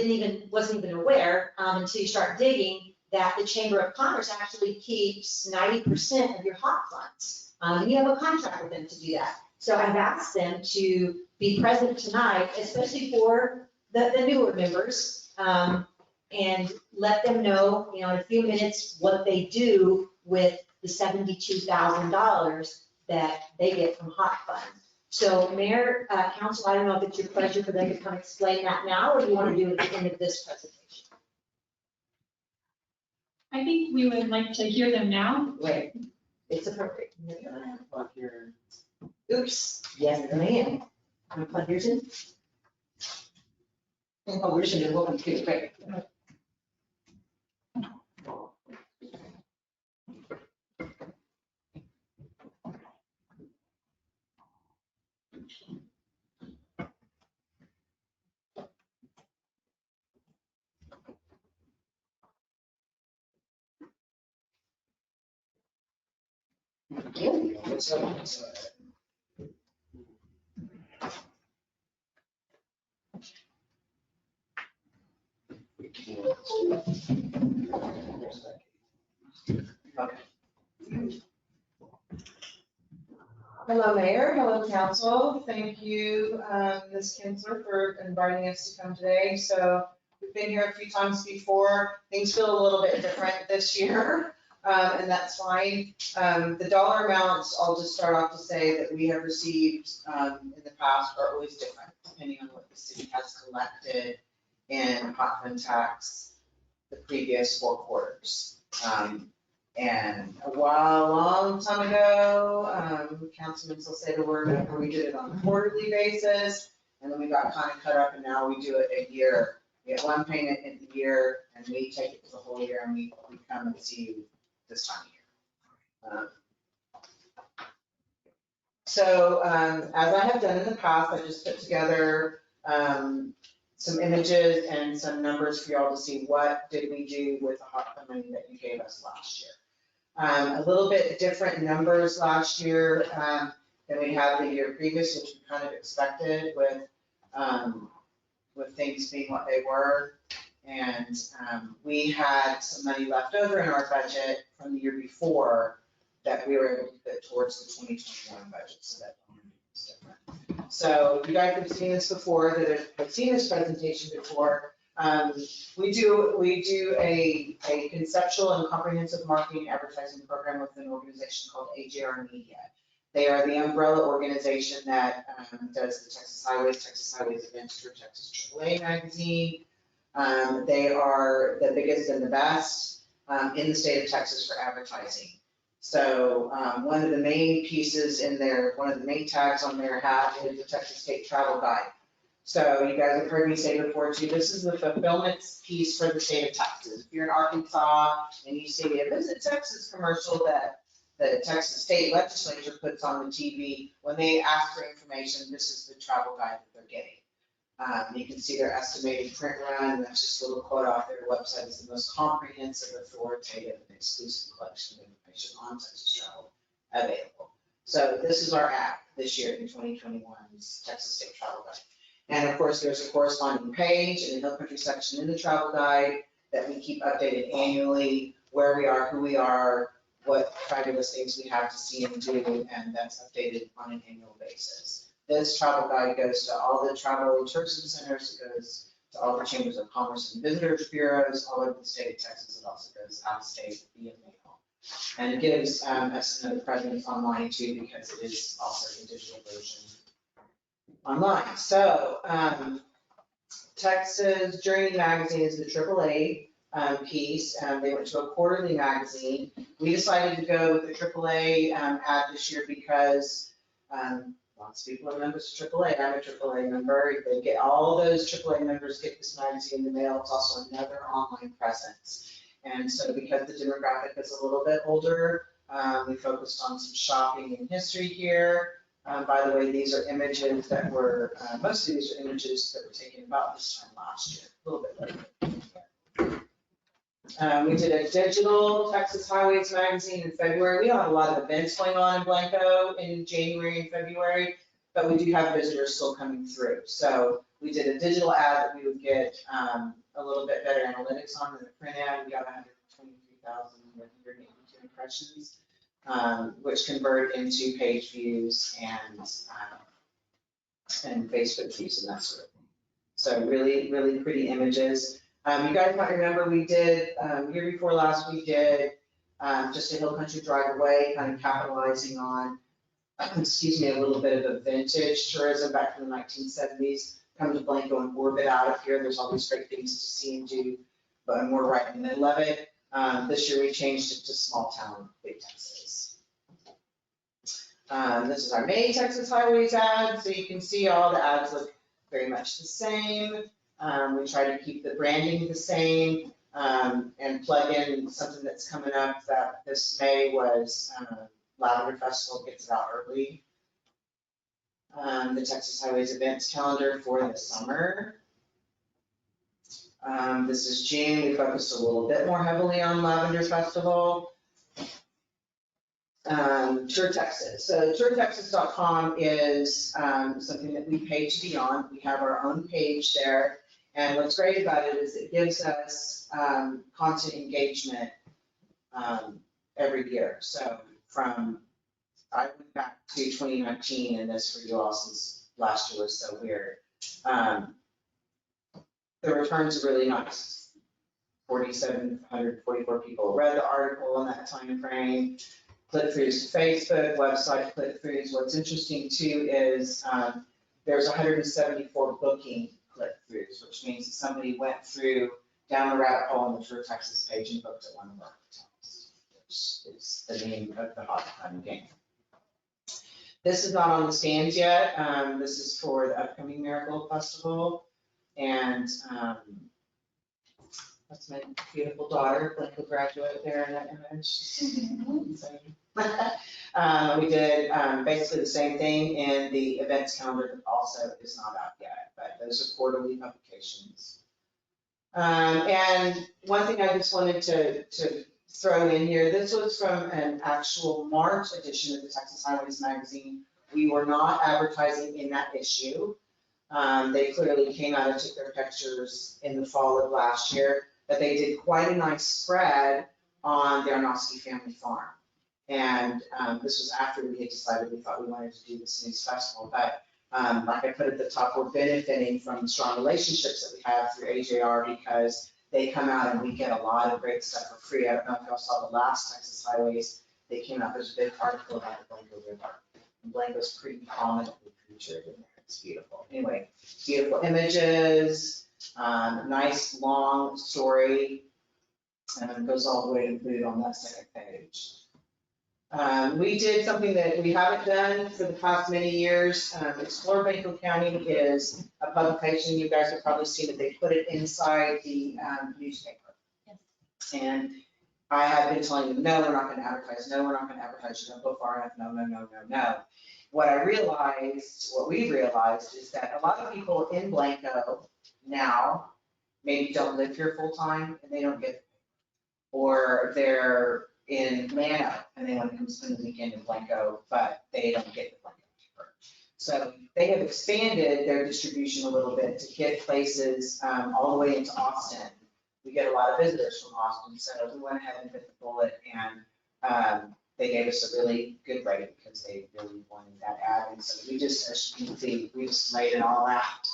wasn't even aware until you start digging, that the Chamber of Commerce actually keeps 90% of your hot funds. You have a contract with them to do that. So I've asked them to be present tonight, especially for the newer members, and let them know, in a few minutes, what they do with the $72,000 that they get from Hot Fund. So Mayor, Council, I don't know if it's your pleasure for them to come explain that now, or do you want to do it at the end of this presentation? I think we would like to hear them now. Wait, it's appropriate. Oops, yes, ma'am. Can I plug yours in? Oh, we're just gonna welcome to, great. Hello, Mayor. Hello, Council. Thank you, Ms. Kinsler, for inviting us to come today. So we've been here a few times before. Things feel a little bit different this year, and that's fine. The dollar amounts, I'll just start off to say that we have received in the past are always different, depending on what the city has collected in hot fund tax the previous 4 quarters. And a long time ago, Councilman will say the word, after we did it on a quarterly basis, and then we got kind of cut up, and now we do it a year. We have one payment in the year, and we take it for the whole year, and we come and see you this time of year. So as I have done in the past, I just put together some images and some numbers for y'all to see what did we do with the hot fund money that you gave us last year. A little bit different numbers last year than we had the year previous, which we kind of expected with things being what they were. And we had some money left over in our budget from the year before that we were able to put towards the 2021 budget, so that is different. So you guys have seen this before, that have seen this presentation before. We do a conceptual and comprehensive marketing advertising program with an organization called AJR Media. They are the umbrella organization that does the Texas Highways events for Texas AAA magazine. They are the biggest and the best in the state of Texas for advertising. So one of the main pieces in there, one of the main tags on their hat is the Texas State Travel Guide. So you guys have heard me say before too, this is the fulfillment piece for the state of Texas. If you're in Arkansas and you see a Visit Texas commercial that the Texas State Legislature puts on the TV, when they ask for information, this is the travel guide that they're getting. You can see their estimated print run, and that's just a little quote off their website. It's the most comprehensive, authoritative, and exclusive collection of information on Texas travel available. So this is our app this year in 2021's Texas State Travel Guide. And of course, there's a corresponding page in the Hill Country section in the travel guide that we keep updated annually, where we are, who we are, what fabulous things we have to see and do, and that's updated on an annual basis. This travel guide goes to all the travel and tourism centers, it goes to all the chambers of commerce and visitors bureaus all over the state of Texas. It also goes out of state via mail. And it gives us another presence online too, because it is also a digital version online. So Texas Journey magazine is the AAA piece. They went to a quarterly magazine. We decided to go with the AAA ad this year because lots of people are members of AAA. I'm a AAA member. They get all those AAA members get this magazine in the mail. It's also another online presence. And so because the demographic is a little bit older, we focused on some shopping and history here. By the way, these are images that were, most of these are images that were taken about this time last year, a little bit later. We did a digital Texas Highways magazine in February. We don't have a lot of events going on in Blanco in January and February, but we do have visitors still coming through. So we did a digital ad that we would get a little bit better analytics on than the print ad. We got 123,182 impressions. which convert into page views and Facebook views and that sort of thing. So really, really pretty images. You guys might remember we did, year before last, we did just a Hill Country Drive away, kind of capitalizing on, excuse me, a little bit of a vintage tourism back from the 1970s. Come to Blanco and orbit out of here. There's all these great things to see and do, but we're right in the middle of it. This year we changed it to small town, big Texas. This is our main Texas highways ad, so you can see all the ads look very much the same. We try to keep the branding the same and plug in something that's coming up that this May was Lavender Festival gets it out early. The Texas Highways events calendar for the summer. This is June. We focused a little bit more heavily on Lavender Festival. Tour Texas. So tourtexas.com is something that we pay to be on. We have our own page there. And what's great about it is it gives us constant engagement every year. So I went back to 2019 and this for you all since last year was so weird. The returns are really nice. 4,744 people read the article in that time frame. Click-throughs to Facebook, website click-throughs. What's interesting too is there's 174 booking click-throughs, which means that somebody went through down the rabbit hole on the Tour Texas page and booked at one of our hotels, which is the name of the hot fun game. This is not on the stands yet. This is for the upcoming Miracle Festival. And that's my beautiful daughter, Blanco graduate there in that image. We did basically the same thing in the events calendar that also is not out yet, but those are quarterly publications. And one thing I just wanted to throw in here, this was from an actual March edition of the Texas Highways magazine. We were not advertising in that issue. They clearly came out and took their pictures in the fall of last year, but they did quite a nice spread on the Arnowski family farm. And this was after we had decided we thought we wanted to do this news festival. But like I put at the top, we're benefiting from the strong relationships that we have through AJR because they come out and we get a lot of great stuff for free. I don't know if y'all saw the last Texas Highways. They came out, there's a big article about the Blanco River. And Blanco's pretty prominently featured in there. It's beautiful. Anyway, beautiful images, nice long story, and it goes all the way to boot on that second page. We did something that we haven't done for the past many years. Explore Blanco County is a publication. You guys have probably seen it. They put it inside the newspaper. Yes. And I have been telling them, no, we're not going to advertise. No, we're not going to advertise. You don't go far enough. No, no, no, no, no. What we realized is that a lot of people in Blanco now maybe don't live here full time and they don't get it. Or they're in Mano and they want to come spend the weekend in Blanco, but they don't get the Blanco paper. So they have expanded their distribution a little bit to get places all the way into Austin. We get a lot of visitors from Austin, so we went ahead and bit the bullet and they gave us a really good rating because they really wanted that ad. And so we just, as you can see, we just laid it all out.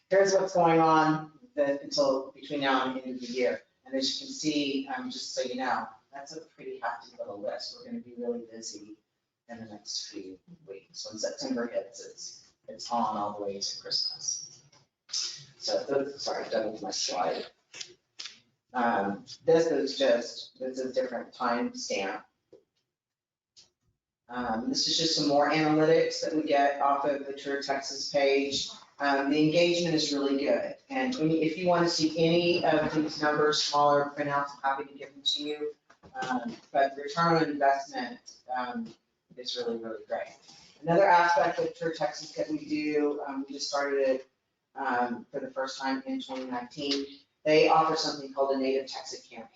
Here's what's going on until between now and the end of the year. And as you can see, just so you know, that's a pretty hefty little list. We're going to be really busy in the next few weeks. When September hits, it's on all the way to Christmas. So, sorry, I doubled my slide. This is a different time stamp. This is just some more analytics that we get off of the Tour Texas page. The engagement is really good. And if you want to see any of these numbers, smaller printouts, I'm happy to give them to you. But the return on investment is really, really great. Another aspect of Tour Texas that we do, we just started it for the first time in 2019. They offer something called a Native Texas campaign.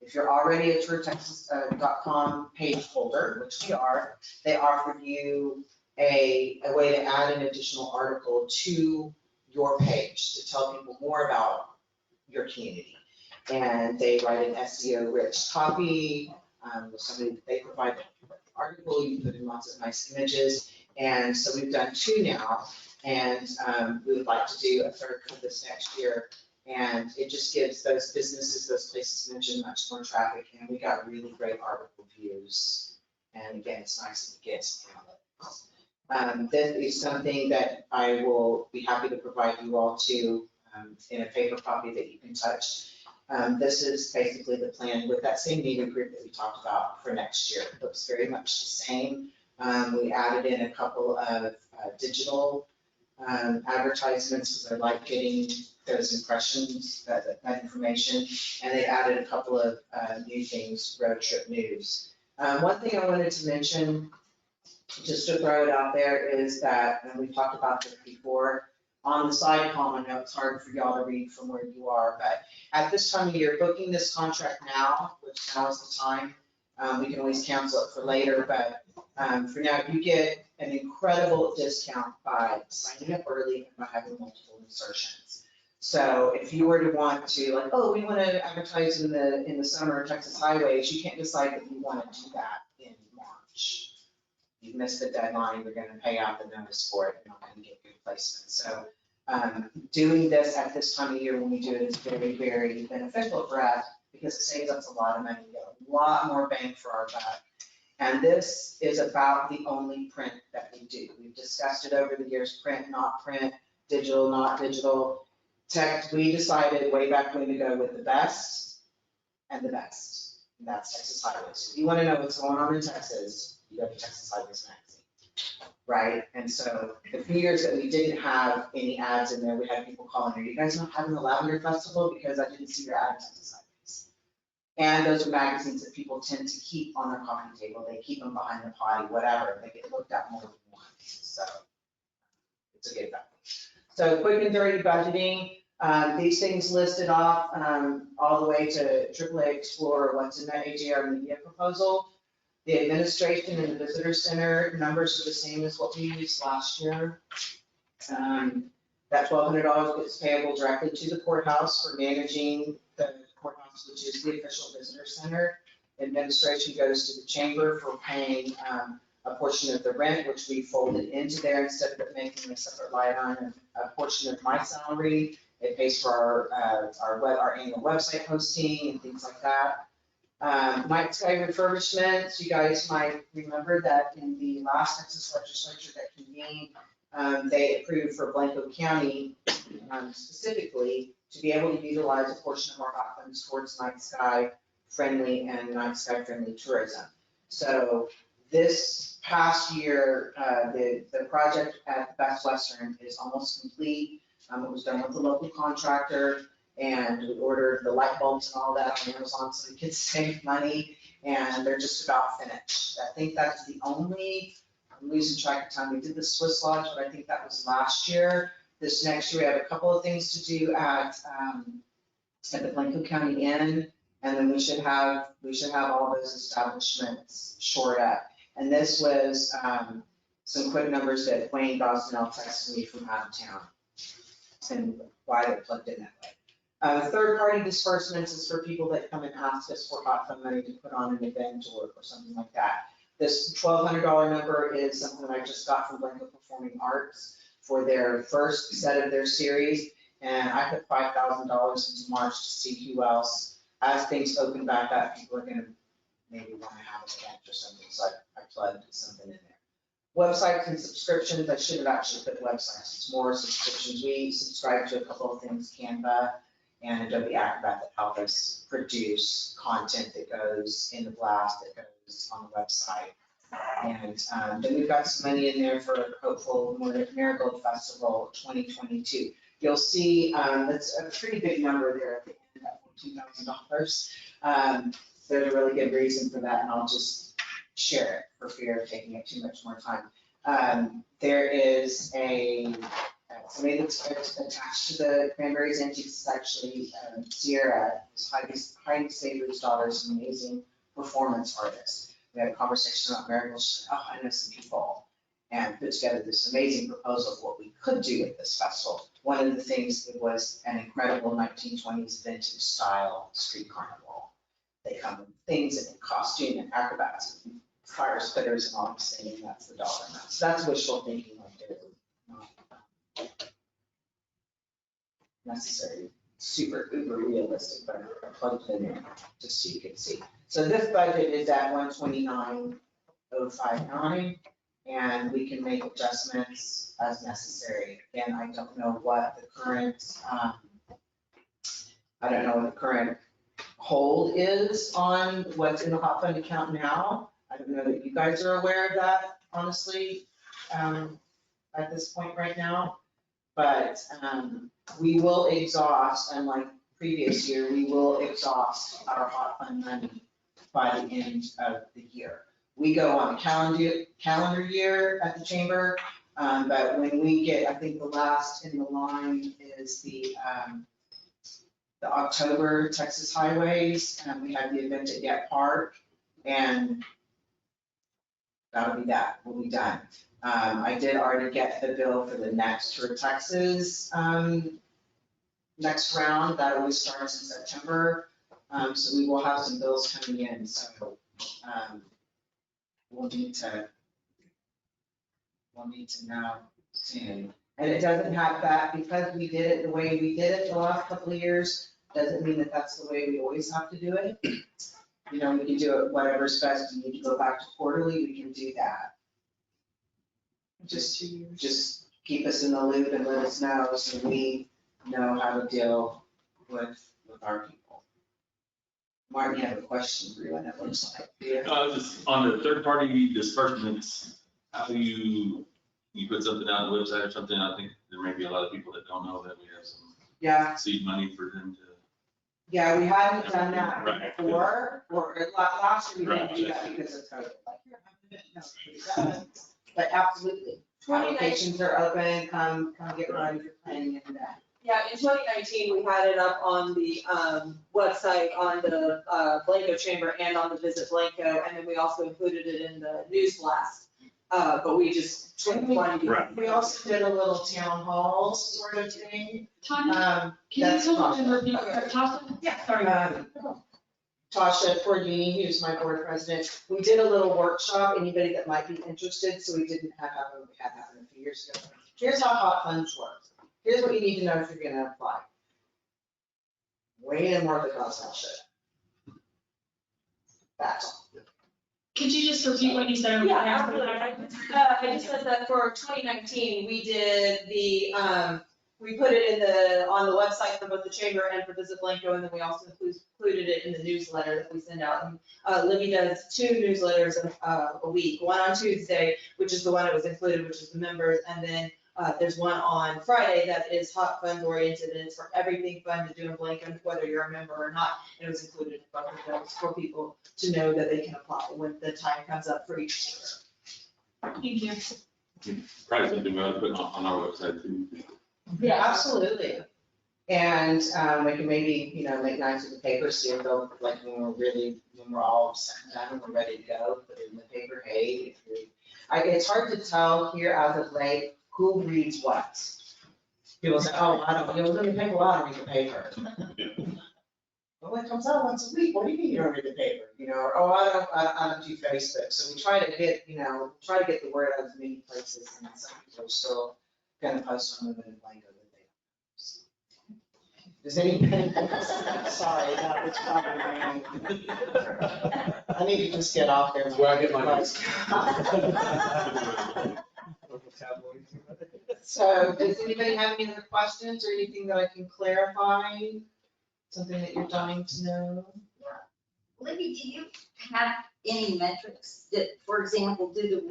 If you're already a tourtexas.com page holder, which we are, they offer you a way to add an additional article to your page to tell people more about your community. And they write an SEO rich copy. They provide the article, you put in lots of nice images. And so we've done 2 now, and we would like to do a 3rd for this next year. And it just gives those businesses, those places mentioned, much more traffic, and we got really great article views. And again, it's nice to get some analytics. This is something that I will be happy to provide you all to in a paper copy that you can touch. This is basically the plan with that same meeting group that we talked about for next year. It looks very much the same. We added in a couple of digital advertisements because I like getting those impressions, that information. And they added a couple of new things, road trip news. One thing I wanted to mention, just to throw it out there, is that, and we talked about this before, on the side column, I know it's hard for y'all to read from where you are, but at this time of year, booking this contract now, which now is the time, we can always cancel it for later, but for now, you get an incredible discount by signing up early and by having multiple insertions. So if you were to want to, like, oh, we want to advertise in the summer Texas highways, you can't decide that you want to do that in March. You missed the deadline, you're going to pay out the notice for it, you're not going to get good placement. So doing this at this time of year when we do it is very, very beneficial for us because it saves us a lot of money. We get a lot more bang for our buck. And this is about the only print that we do. We've discussed it over the years, print, not print, digital, not digital. Text, we decided way back when to go with the best and the best. And that's Texas Highways. If you want to know what's going on in Texas, you go to Texas Highways magazine, right? And so the few years that we didn't have any ads in there, we had people calling, are you guys not having the Lavender Festival? Because I didn't see your ad in Texas Highways. And those are magazines that people tend to keep on their coffee table. They keep them behind the potty, whatever. They get looked at more than once. So it's a good thing. So quick and dirty budgeting. These things listed off all the way to AAA Explorer, what's in that AJR media proposal. The administration and the visitor center numbers are the same as what we used last year. That $1,200 gets payable directly to the courthouse for managing the courthouse, which is the official visitor center. Administration goes to the chamber for paying a portion of the rent, which we folded into there instead of it making a separate line item. A portion of my salary, it pays for our annual website hosting and things like that. Night sky refurbishments, you guys might remember that in the last Texas legislature that convened, they approved for Blanco County specifically to be able to utilize a portion of our hot funds towards night sky friendly and night sky friendly tourism. So this past year, the project at Best Western is almost complete. It was done with a local contractor, and we ordered the light bulbs and all that on Amazon so we could save money, and they're just about finished. I think that's the only, I'm losing track of time, we did the Swiss Lodge, but I think that was last year. This next year, we have a couple of things to do at the Blanco County Inn, and then we should have all those establishments shored up. And this was some quick numbers that Wayne Gosnell texted me from out of town and why they're plugged in that way. Third-party disbursements is for people that come and ask us for hot fund money to put on an event or something like that. This $1,200 number is something that I just got from Blanco Performing Arts for their first set of their series, and I put $5,000 into March to see who else. As things open back up, people are gonna maybe wanna have an event or something, so I plugged something in there. Websites and subscriptions, I should have actually put websites, it's more subscriptions. We subscribe to a couple of things, Canva and Adobe Acrobat, that help us produce content that goes in the blast, that goes on the website. And then we've got some money in there for a hopeful Marigold Festival 2022. You'll see that's a pretty big number there at the end, that $14,000. There's a really good reason for that, and I'll just share it for fear of taking up too much more time. There is somebody that's attached to the Cranberries Antiques is actually Sierra, Heidi Saber's daughter, is an amazing performance artist. We had a conversation about Marigolds. Oh, I know some people, and put together this amazing proposal of what we could do with this festival. One of the things, it was an incredible 1920s vintage style street carnival. They come with things and costume and acrobats, fire spitters and all I'm saying, that's the dollar amount. So that's wishful thinking right there. Not necessarily super uber realistic, but I plugged it in just so you can see. So this budget is at 129,059, and we can make adjustments as necessary. Again, I don't know what the current, hold is on what's in the hot fund account now. I don't know that you guys are aware of that, honestly, at this point right now. But we will exhaust, unlike previous year, we will exhaust our hot fund money by the end of the year. We go on a calendar year at the chamber, but when we get, I think the last in the line is the October Texas Highways, and we have the event at Get Park, and that'll be that, we'll be done. I did already get the bill for the next Tour Texas, next round, that always starts in September. So we will have some bills coming in, so, we'll need to know soon. And it doesn't have that, because we did it the way we did it the last couple of years, doesn't mean that that's the way we always have to do it. You know, we can do it whatever's best, you need to go back to quarterly, we can do that. Just keep us in the loop and let us know so we know how to deal with our people. Martin, you have a question for you, and it looks like. Just on the third party disbursements, how do you put something out on the website or something? I think there may be a lot of people that don't know that we have some seed money for them to. Yeah, we hadn't done that Right. before, or last year we didn't do that because of COVID. Like, here, no, but absolutely, applications are open, come get ready for planning and that. Yeah, in 2019, we had it up on the website, on the Blanco Chamber and on the Visit Blanco, and then we also included it in the news blast. But we just wanted to. Right. We also did a little town hall sort of thing. Tanya, can you come and review, Tasha? Yeah. Sorry. Tasha Porgini, who's my board president, we did a little workshop, anybody that might be interested, so we didn't have that, we had that a few years ago. Here's how hot funds work. Here's what you need to know if you're gonna apply. Way in worth it costs that shit. That's all. Could you just repeat what you said? Yeah, absolutely. I just said that for 2019, we did we put it on the website for both the chamber and for Visit Blanco, and then we also included it in the newsletter that we send out. And Libby does 2 newsletters a week, one on Tuesday, which is the one that was included, which is the members, and then there's one on Friday that is hot funds oriented, and it's for everything fun to do in Blanco, whether you're a member or not. And it was included in both of those for people to know that they can apply when the time comes up for each year. Thank you. Probably something we ought to put on our website too. Yeah, absolutely. And we can maybe, make nice with the paper seal, though, like when we're all set and done and we're ready to go, put it in the paper, hey, it's hard to tell here as of late who reads what. People say, oh, I don't, it was in the paper, well, I don't read the paper. Well, it comes out once a week, what do you mean you don't read the paper? Or, oh, I don't do Facebook. So we try to get, the word out of as many places, and some people are still gonna post on Women in Blanco that they. Does anybody, sorry, that was probably me. I need to just get off there. That's where I get my notes. So does anybody have any other questions or anything that I can clarify? Something that you're dying to know? Libby, do you have any metrics that, for example, do the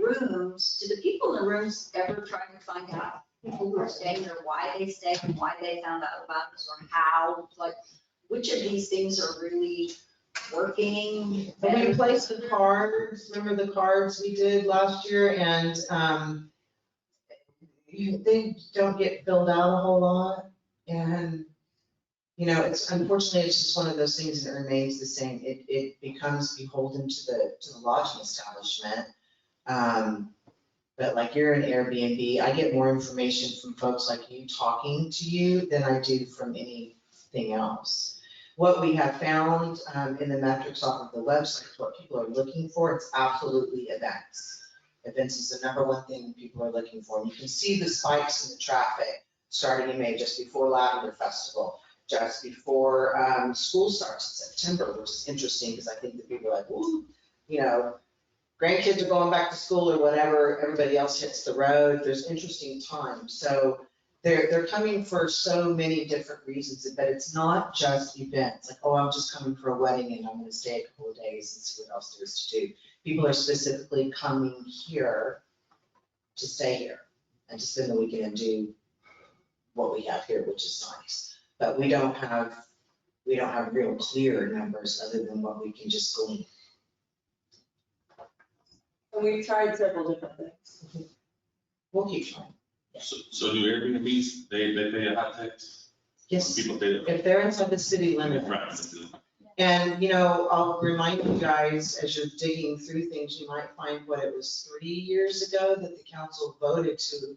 people in the rooms ever try to find out people who are staying there, why they stayed and why they found out about this, or how, like, which of these things are really working? And we placed the cards, remember the cards we did last year, and they don't get filled out a whole lot, and it's unfortunately, it's just one of those things that remains the same. It becomes beholden to the lodging establishment. But like you're an Airbnb, I get more information from folks like you talking to you than I do from anything else. What we have found in the metrics off of the website, what people are looking for, it's absolutely events. Events is the number one thing people are looking for. And you can see the spikes in the traffic starting in May, just before Lavender Festival, just before school starts in September, which is interesting because I think that people are like, ooh, you know, grandkids are going back to school or whatever, everybody else hits the road. There's interesting times. So they're coming for so many different reasons, but it's not just events. Like, oh, I'm just coming for a wedding and I'm going to stay a couple of days and see what else there is to do. People are specifically coming here to stay here and to spend the weekend and do what we have here, which is nice. But we don't have real clear numbers other than what we can just glean. And we've tried several different things. We'll keep trying. So do Airbnbs, they pay a hot tax? Yes, People pay the. if they're inside the city limit. Right. And, you know, I'll remind you guys, as you're digging through things, you might find what it was 3 years ago that the council voted to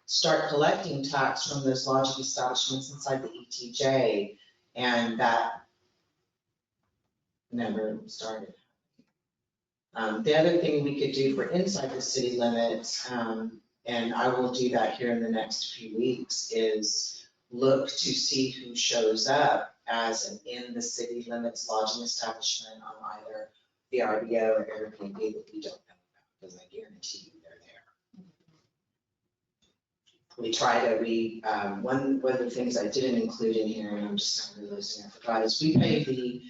start collecting tax from those lodging establishments inside the ETJ, and that never started. The other thing we could do for inside the city limits, and I will do that here in the next few weeks, is look to see who shows up as an in the city limits lodging establishment on either the RBO or Airbnb that we don't know about, because I guarantee you they're there. We try to, one of the things I didn't include in here, and I'm just not realizing I forgot, is we pay the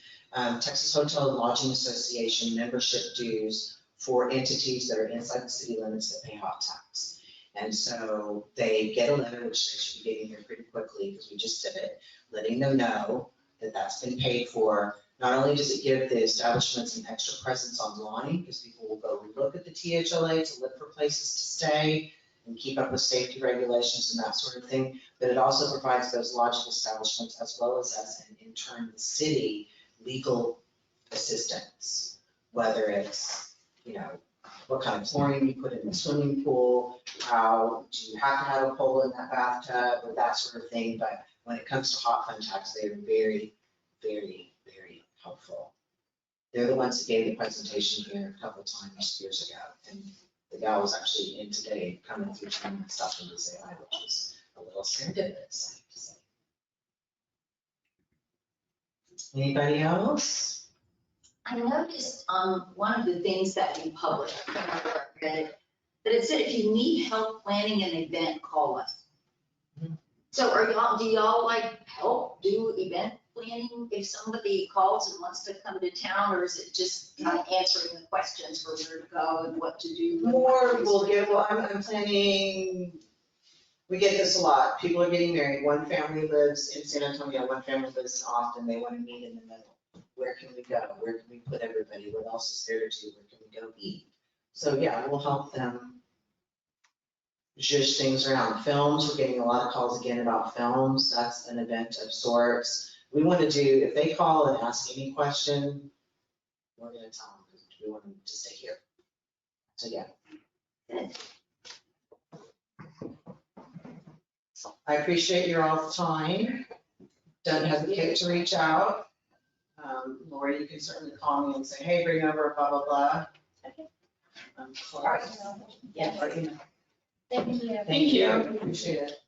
Texas Hotel and Lodging Association membership dues for entities that are inside the city limits that pay hot tax. And so they get a letter, which they should be getting here pretty quickly because we just did it, letting them know that that's been paid for. Not only does it give the establishments an extra presence online, because people will go look at the THLA to look for places to stay and keep up with safety regulations and that sort of thing, but it also provides those lodging establishments as well as an intern, the city, legal assistance, whether it's, you know, what kind of chlorine you put in the swimming pool, how do you have to have a pole in that bathtub, or that sort of thing. But when it comes to hot fun tax, they are very, very, very helpful. They're the ones that gave the presentation here a couple of times years ago, and the gal was actually in today coming through trying to stuff into say hi, which was a little serendipitous, I have to say. Anybody else? I noticed one of the things that we published, I can't remember where I read it, that it said if you need help planning an event, call us. So do y'all like help do event planning if somebody calls and wants to come to town, or is it just kind of answering the questions for where to go and what to do? More will get, well, I'm planning, we get this a lot. People are getting married. One family lives in San Antonio, one family lives in Austin. They want to meet in the middle. Where can we go? Where can we put everybody? What else is there to do? Where can we go eat? So yeah, we'll help them zhuzh things around. Films, we're getting a lot of calls again about films. That's an event of sorts. We want to do, if they call and ask any question, we're going to tell them because we want them to stay here. So yeah. I appreciate your all's time. Don't hesitate to reach out. Lori, you can certainly call me and say, hey, bring over blah, blah, blah. Okay. Sorry. Yeah. Or email. Thank you. Thank you. Appreciate it.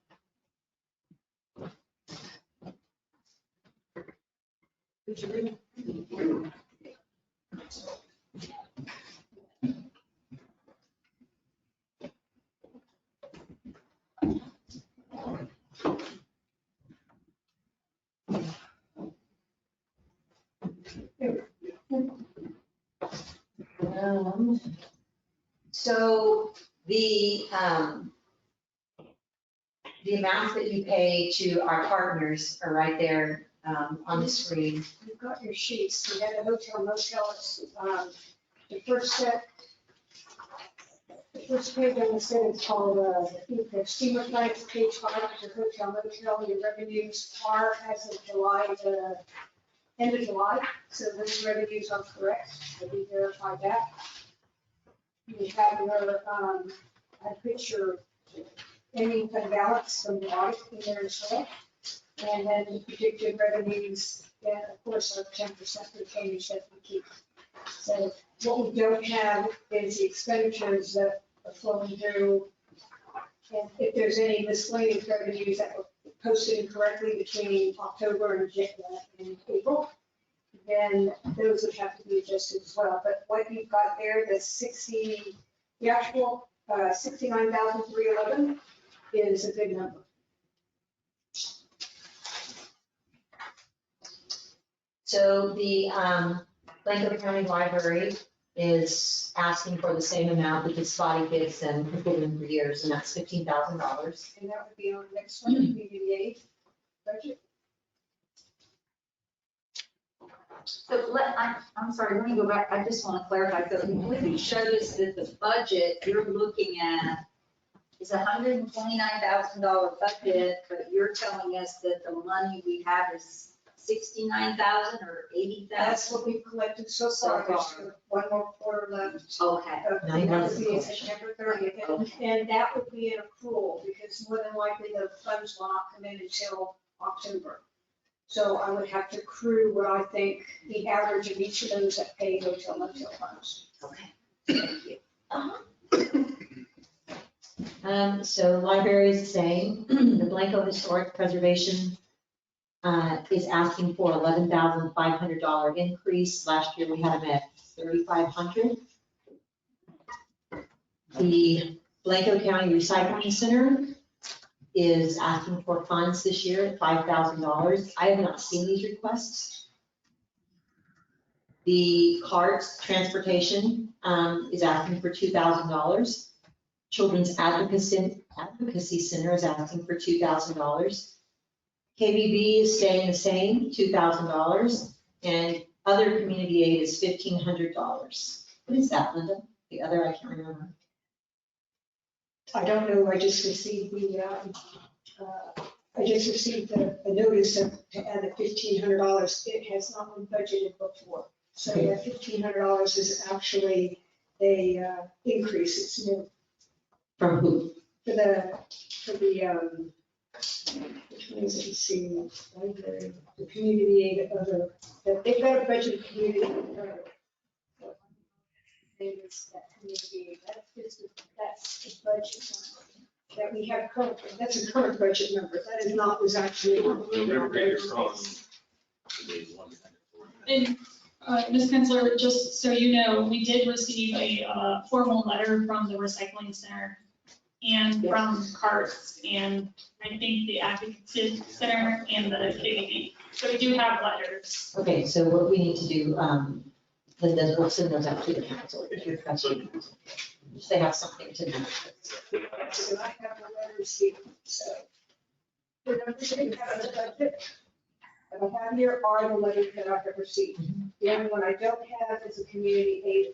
So the amounts that you pay to our partners are right there on the screen. You've got your sheets, you got a hotel, motel, the first set. The first page on the set is called, the steamer flights, page 5, your hotel, motel, your revenues are as of July, the end of July, so those revenues are correct, I do verify that. You have your, I put your ending fund balance from the audit in there as well. And then the predicted revenues, and of course, our 10% retainage that we keep. So what we don't have is the expenditures that are flowing through. And if there's any miscellaneous revenues that were posted incorrectly between October and April, then those would have to be adjusted as well. But what you've got there, the actual 69,311 is a good number. So the Blanco County Library is asking for the same amount that Spotty gives them, has given them for years, and that's $15,000. And that would be on the next one, community aid budget. So I'm sorry, let me go back. I just want to clarify. So when you showed us that the budget you're looking at is $129,000 budget, but you're telling us that the money we have is 69,000 or 80,000? That's what we've collected so far. There's one more quarter left. Okay. And that would be September 30th. And that would be an accrual because more than likely the funds will not come in until October. So I would have to accrue what I think the average of each of those that pay hotel motel funds. Okay, thank you. So library is the same. The Blanco Historic Preservation is asking for $11,500 increase. Last year we had them at $3,500. The Blanco County Recycling Center is asking for funds this year at $5,000. I have not seen these requests. The CARTS Transportation is asking for $2,000. Children's Advocacy Center is asking for $2,000. KBB is staying the same, $2,000. And other community aid is $1,500. What is that, Linda? The other, I can't remember. I don't know, I just received a notice to add the $1,500. It has not been budgeted before. So that $1,500 is actually a increase, it's new. From who? For the, which one is it, see, library, the community aid, other, they've got a budget of community aid. It's that community aid, that's the budget number that we have currently, that's a current budget number, that is not, was actually. And Ms. Kinsler, just so you know, we did receive a formal letter from the recycling center and from CARTS and I think the Advocacy Center and the KBB. So we do have letters. Okay, so what we need to do, Linda, we'll send those out to the council, if you're trustee. Just they have something to do. So I have the letters here, so. The numbers that you have in the budget that I have here are the letters that I have received. The only one I don't have is a community aid,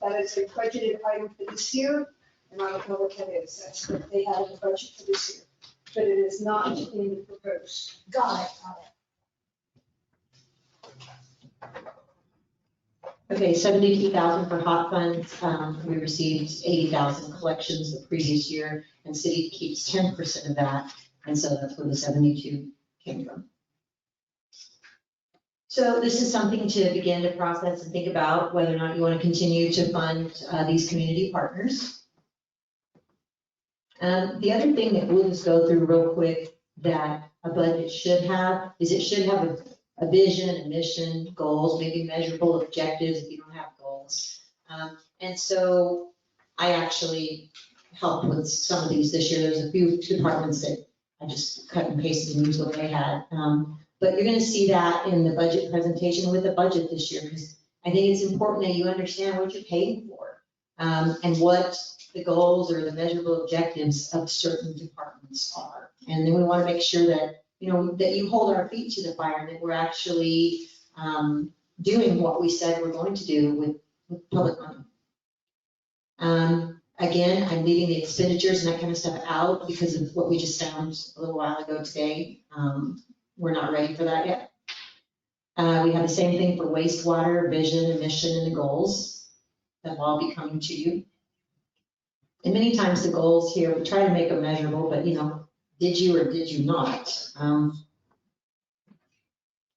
that is a budgeted item for this year, and I don't know what that is. That's what they have in the budget for this year, but it is not in the proposed. Got it. Okay, 72,000 for hot funds. We received 80,000 collections the previous year, and city keeps 10% of that, and so that's where the 72 came from. So this is something to begin to process and think about whether or not you want to continue to fund these community partners. The other thing that we'll just go through real quick that a budget should have is it should have a vision, a mission, goals, maybe measurable objectives if you don't have goals. And so I actually helped with some of these this year. There's a few departments that I just cut and pasted and used what they had. But you're going to see that in the budget presentation with the budget this year, because I think it's important that you understand what you're paying for and what the goals or the measurable objectives of certain departments are. And then we want to make sure that, you know, that you hold our feet to the fire and that we're actually doing what we said we're going to do with public money. Again, I'm leaving the expenditures and that kind of stuff out because of what we just found a little while ago today. We're not ready for that yet. We have the same thing for wastewater, vision, and mission, and the goals that will all be coming to you. And many times the goals here, we try to make them measurable, but you know, did you or did you not?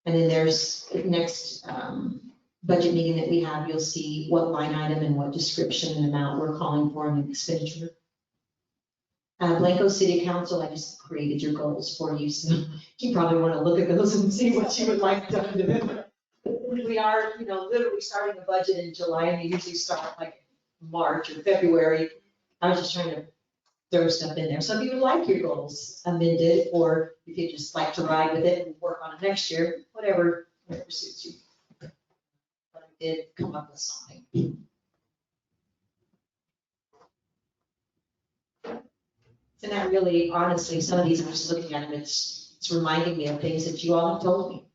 And then there's next budget meeting that we have, you'll see what line item and what description and amount we're calling for in expenditure. Blanco City Council, I just created your goals for you, so you probably want to look at those and see what you would like done to them. We are, literally starting a budget in July, and we usually start like March or February. I was just trying to throw stuff in there. So if you would like your goals amended, or if you'd just like to ride with it and work on it next year, whatever suits you. But I did come up with something. And that really, honestly, some of these, I'm just looking at them, it's reminding me of things that you all have told me.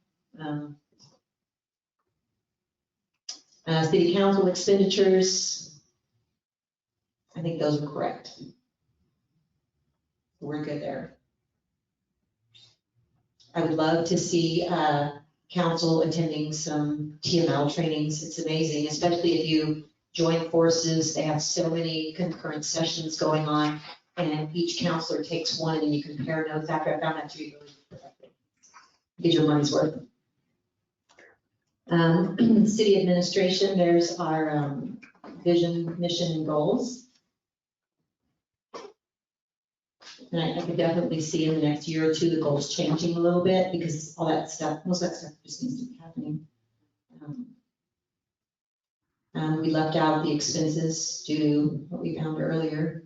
City council expenditures, I think those are correct. We're good there. I would love to see council attending some TML trainings. It's amazing, especially if you join forces. They have so many concurrent sessions going on, and each counselor takes one, and you compare notes after. I found that to be really productive. Get your money's worth. City administration, there's our vision, mission, and goals. And I could definitely see in the next year or two the goals changing a little bit, because all that stuff, most of that stuff just needs to be happening. We left out the expenses due to what we found earlier.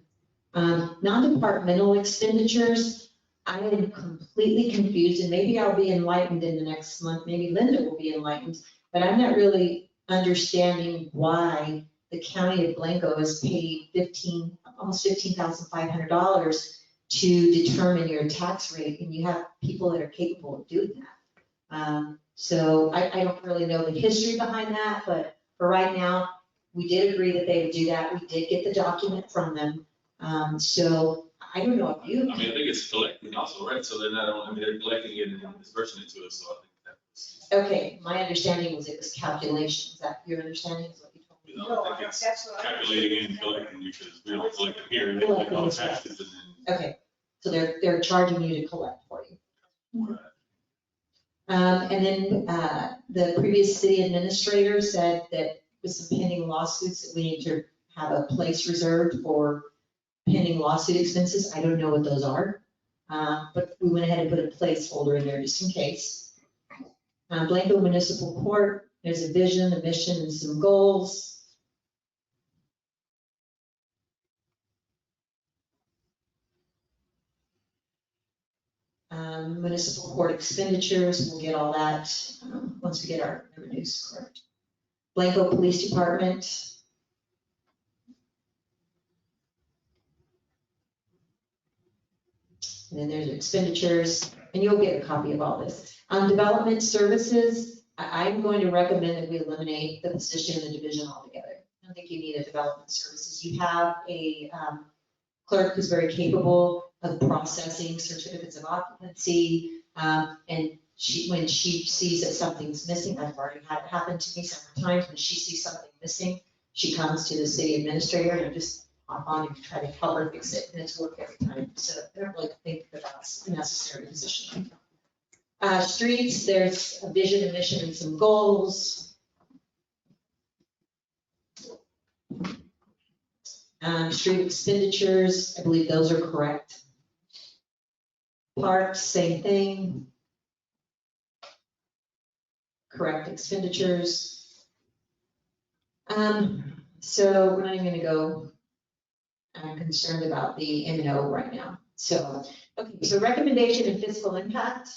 Non-departmental expenditures, I am completely confused, and maybe I'll be enlightened in the next month. Maybe Linda will be enlightened, but I'm not really understanding why the county of Blanco has paid almost $15,500 to determine your tax rate, and you have people that are capable of doing that. So I don't really know the history behind that, but for right now, we did agree that they would do that. We did get the document from them. So I don't know if you. I mean, I think it's collecting also, right? So they're not, they're collecting it and dispersing it to us, so I think that was. Okay, my understanding was it was calculation. Is that your understanding? Is what you told me? No, I think it's calculating and collecting, because we don't collect it here, they collect all the taxes and then. Okay, so they're charging you to collect for you. Right. And then the previous city administrator said that with some pending lawsuits, that we need to have a place reserved for pending lawsuit expenses. I don't know what those are, but we went ahead and put a placeholder in there just in case. Blanco Municipal Court, there's a vision, a mission, and some goals. Municipal court expenditures, we'll get all that once we get our revenues correct. Blanco Police Department. And then there's expenditures, and you'll get a copy of all this. Development services, I'm going to recommend that we eliminate the position in the division altogether. I don't think you need a development services. You have a clerk who's very capable of processing certificates of occupancy, and when she sees that something's missing, I've already had it happen to me several times, when she sees something missing, she comes to the city administrator and I just hop on and try to help her fix it, and it's worked every time. So I don't really think that that's a necessary position. Streets, there's a vision, a mission, and some goals. Street expenditures, I believe those are correct. Parks, same thing. Correct expenditures. So we're not even gonna go, I'm concerned about the M&O right now. So, okay, so recommendation and fiscal impact.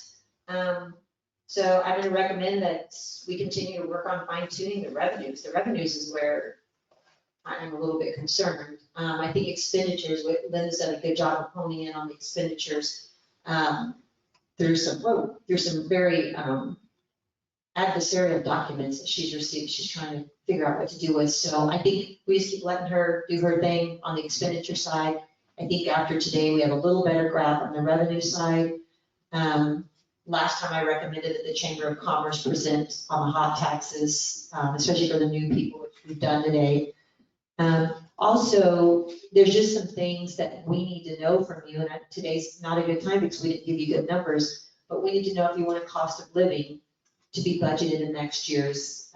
So I'm gonna recommend that we continue to work on fine tuning the revenues. The revenues is where I'm a little bit concerned. I think expenditures, Linda's done a good job of honing in on the expenditures. There's some very adversarial documents that she's received. She's trying to figure out what to do with. So I think we just keep letting her do her thing on the expenditure side. I think after today, we have a little better grasp on the revenue side. Last time I recommended that the Chamber of Commerce present on the hot taxes, especially for the new people, which we've done today. Also, there's just some things that we need to know from you, and today's not a good time because we didn't give you good numbers, but we need to know if you want a cost of living to be budgeted in next year's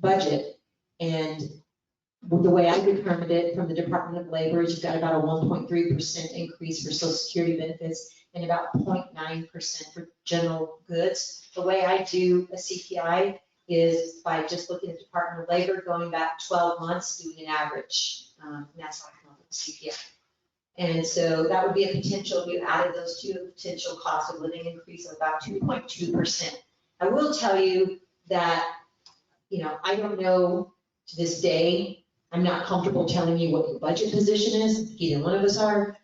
budget. And the way I determined it from the Department of Labor is you've got about a 1.3% increase for Social Security benefits and about 0.9% for general goods. The way I do a CPI is by just looking at the Department of Labor, going back 12 months, doing an average. And that's how I come up with the CPI. And so that would be a potential, if you added those two, potential cost of living increase of about 2.2%. I will tell you that, I don't know to this day, I'm not comfortable telling you what your budget position is, either one of us are.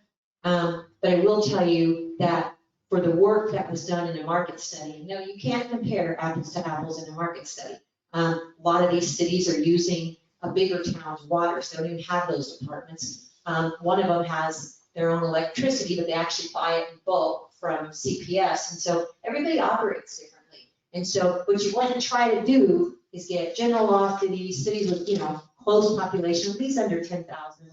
But I will tell you that for the work that was done in a market study, no, you can't compare apples to apples in a market study. A lot of these cities are using a bigger town's water, so they don't even have those departments. One of them has their own electricity, but they actually buy it in bulk from CPS. And so everybody operates differently. And so what you want to try to do is get general law cities with, close population, at least under 10,000.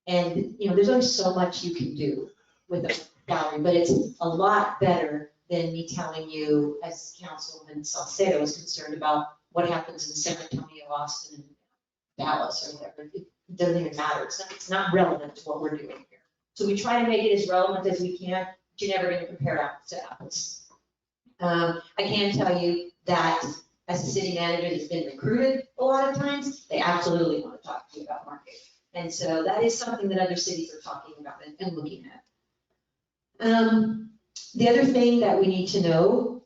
And, there's only so much you can do with a salary, but it's a lot better than me telling you, as Councilman Salcedo is concerned about what happens in San Antonio, Austin, and Dallas, or whatever. It doesn't even matter. It's not relevant to what we're doing here. So we try to make it as relevant as we can, but you're never going to compare apples to apples. I can tell you that as a city manager that's been recruited a lot of times, they absolutely want to talk to you about market. And so that is something that other cities are talking about and looking at. The other thing that we need to know,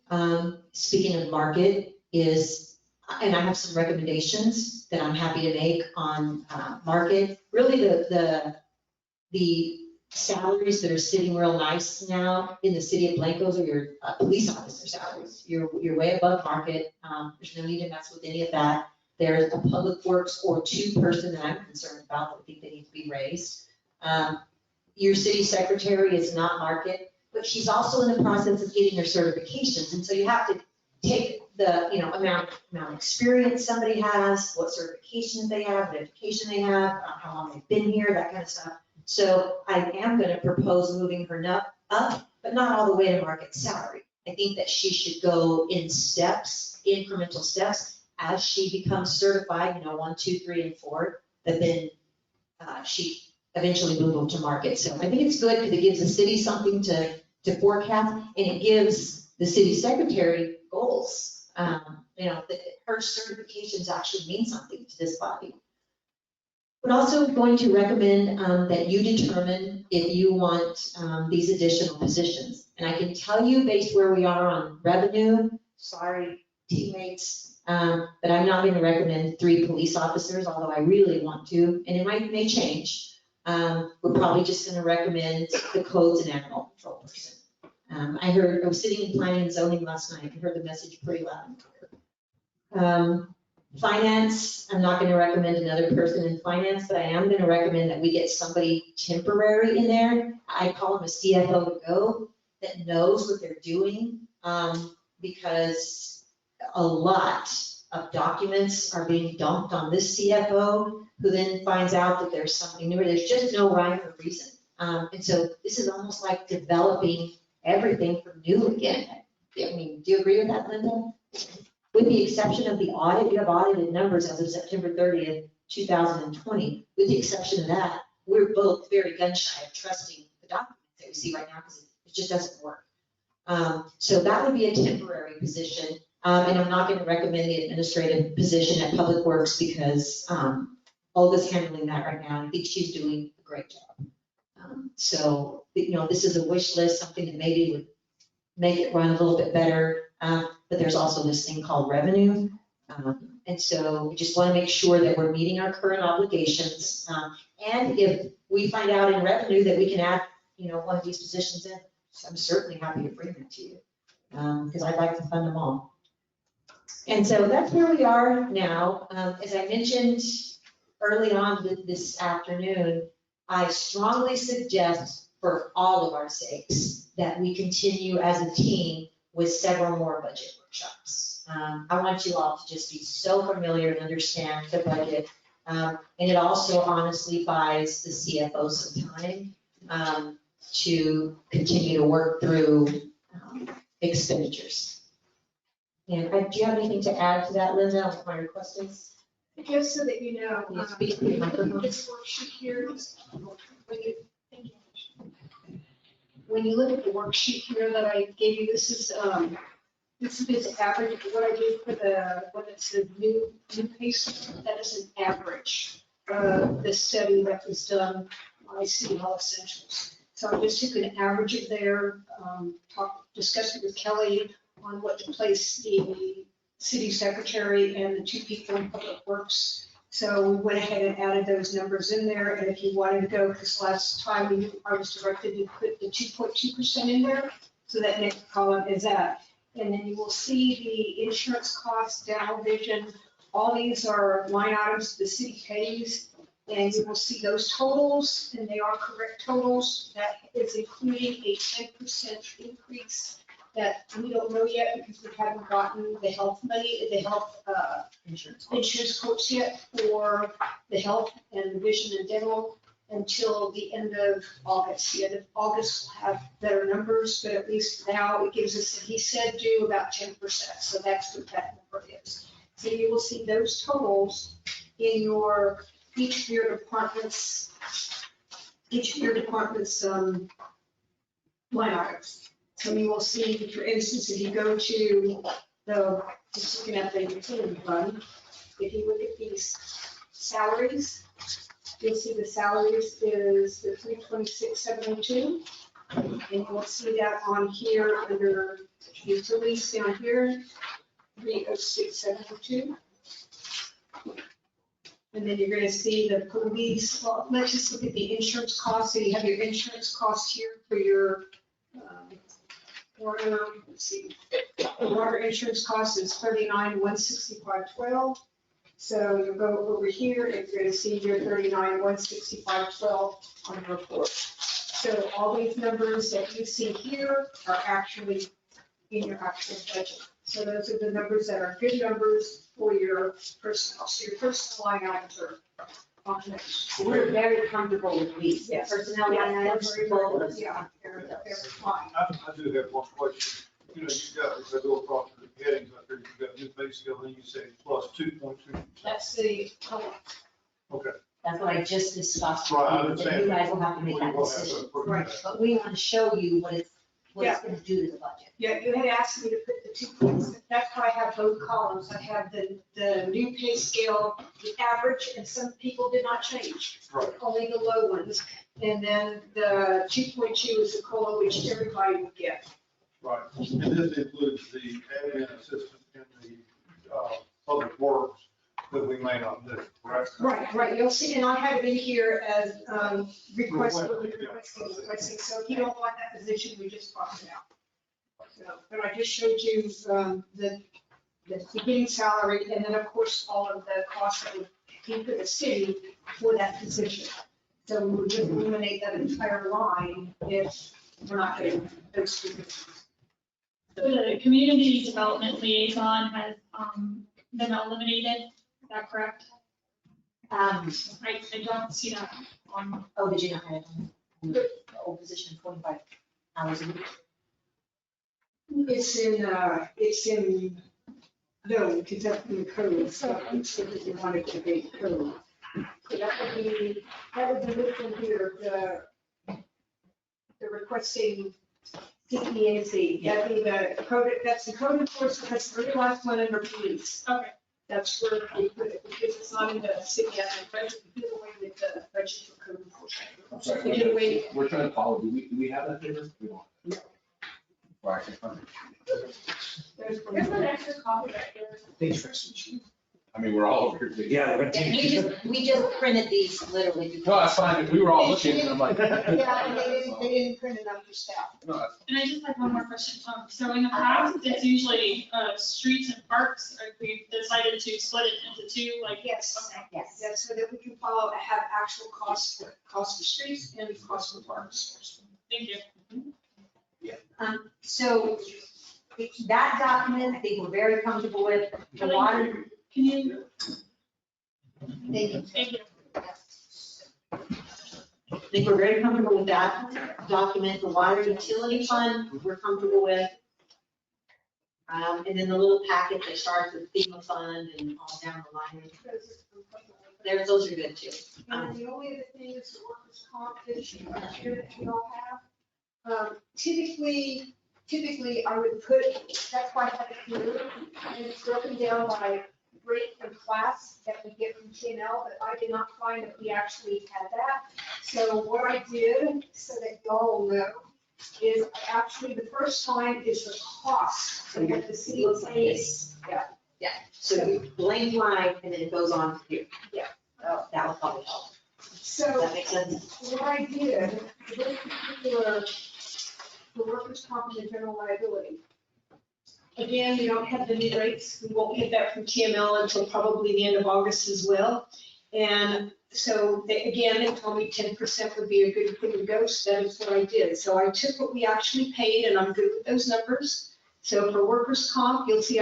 speaking of market, is, and I have some recommendations that I'm happy to make on market. Really the salaries that are sitting real nice now in the city of Blanco are your police officer salaries. You're way above market. There's no need to mess with any of that. There's a public works or two person that I'm concerned about that I think they need to be raised. Your city secretary is not market, but she's also in the process of getting her certifications. And so you have to take the amount of experience somebody has, what certifications they have, what education they have, how long they've been here, that kind of stuff. So I am going to propose moving her up, but not all the way to market salary. I think that she should go in steps, incremental steps, as she becomes certified, 1, 2, 3, and 4, that then she eventually move up to market. So I think it's good because it gives the city something to forecast, and it gives the city secretary goals. Her certifications actually mean something to this body. We're also going to recommend that you determine if you want these additional positions. And I can tell you, based where we are on revenue, sorry, teammates, but I'm not going to recommend 3 police officers, although I really want to, and it may change. We're probably just going to recommend the codes and animal control person. I was sitting in planning and zoning last night. I heard the message pretty loud and clear. Finance, I'm not going to recommend another person in finance, but I am going to recommend that we get somebody temporary in there. I call them a CFO to go, that knows what they're doing, because a lot of documents are being dumped on this CFO, who then finds out that there's something new. There's just no rhyme or reason. And so this is almost like developing everything from new again. I mean, do you agree with that, Linda? With the exception of the audit, you have audited numbers as of September 30th, 2020. With the exception of that, we're both very gun shy of trusting the documents that we see right now because it just doesn't work. So that would be a temporary position. And I'm not going to recommend the administrative position at Public Works because Olga's handling that right now. I think she's doing a great job. So, this is a wish list, something that maybe would make it run a little bit better. But there's also this thing called revenue. And so we just want to make sure that we're meeting our current obligations. And if we find out in revenue that we can add, one of these positions in, I'm certainly happy to bring that to you because I'd like to fund them all. And so that's where we are now. As I mentioned early on this afternoon, I strongly suggest for all of our sakes that we continue as a team with several more budget workshops. I want you all to just be so familiar and understand the budget. And it also honestly buys the CFO some time to continue to work through expenditures. And do you have anything to add to that, Linda, what my request is? Just so that you know, Can you speak to the microphone? this worksheet here, when you look at the worksheet here that I gave you, this is average, what I did for when it's a new pace, that is an average. The study that was done by City Hall Essentials. So I just took an average of there, discussed it with Kelly on what to place the city secretary and the 2 people in public works. So we went ahead and added those numbers in there, and if you wanted to go, because last time I was directed to put the 2.2% in there, so that next column is that. And then you will see the insurance costs, dental vision, all these are line items the city pays, and you will see those totals, and they are correct totals. That is including a 10% increase that we don't know yet because we haven't gotten the health money, the health insurance quotes yet for the health and the vision and dental until the end of August. The end of August we'll have better numbers, but at least now it gives us, he said, do about 10%. So that's what that number is. So you will see those totals in each of your departments, line items. So you will see, for instance, if you go to just looking at the utility fund, if you look at these salaries, you'll see the salaries is the 326,702. And you will see that on here under utilities down here, 306,702. And then you're going to see the police, well, let's just look at the insurance costs. So you have your insurance costs here for your water, let's see, the water insurance cost is $39,165.12. So you'll go over here and you're going to see your $39,165.12 on the report. So all these numbers that you see here are actually in your actual budget. So those are the numbers that are good numbers for your personnel. So your personnel line items are on there. We're very comfortable with these. Yes. Personnel line items. Yeah, they're fine. I do have one question. You know, you've got, if I go across the headings up here, you've got new pay scale, and you say plus 2.2%. That's the, Okay. That's what I just discussed. Right, I That understand. you guys will have to make We that will have decision. to- Right. But we want to show you what it's going to do to the budget. yeah, you had asked me to put the 2 points. That's why I have both columns. I have the new pay scale, the average, and some people did not change. Right. Only the low ones. And then the 2.2 is the COLA, which everybody would get. Right. And this includes the admin assistant and the public works that we may not do, correct? Right, you'll see, and I have it in here as requesting, so if you don't want that position, we just cross it out. So, but I just showed you the beginning salary, and then, of course, all of the costs that would be for the city for that position. So we would just eliminate that entire line if we're not getting those two positions. So the community development liaison has been eliminated, is that correct? I don't see that on. Oh, did you not have it on the old position, 25 hours a week? It's in, no, because that's in the code, so I'm sure that you want it to be code. So that would be listed here, the requesting CPAC, that'd be the code, that's the code enforcement, that's the very last one under police. Okay. That's where we put it, because it's not in the city admin budget, we did away with the budget for code enforcement. I'm sorry, We did away. we're trying to follow, do we have that paper? We don't. No. Well, actually, There's There's an extra copy right here. thanks for I mean, we're all over here. Yeah. We just printed these literally. because- No, that's fine. We were all looking and I'm like. Yeah, and they didn't print enough for staff. No, that's. And I just have one more question, Tom. So in the past, it's usually streets and parks, we've decided to split it into two, like. Yes. Okay. Yes. Yeah, so that we can follow, have actual costs for streets and costs for parks. Thank you. So that document, I think we're very comfortable with. The water. Can you? Thank you. Thank you. I think we're very comfortable with that document. The water utility fund, we're comfortable with. And then the little packet that starts with FEMA fund and all down the line. Those are good too. And the only other thing is the workers' comp issue here that we all have. Typically I would put, that's why I had it here, and it's broken down by rate and class that we get from TNL, but I did not find that we actually had that. So what I did, so that y'all know, is actually the first line is the cost of what the city pays. Yeah, so blank line and then it goes on to here. Yeah. That will probably help. Does So that make sense? what I did, this particular, the workers' comp and the general liability. Again, we don't have the new rates. We won't get that from TML until probably the end of August as well. And so again, they told me 10% would be a good thing to go, so that is what I did. So I took what we actually paid, and I'm good with those numbers. So for workers' comp, you'll see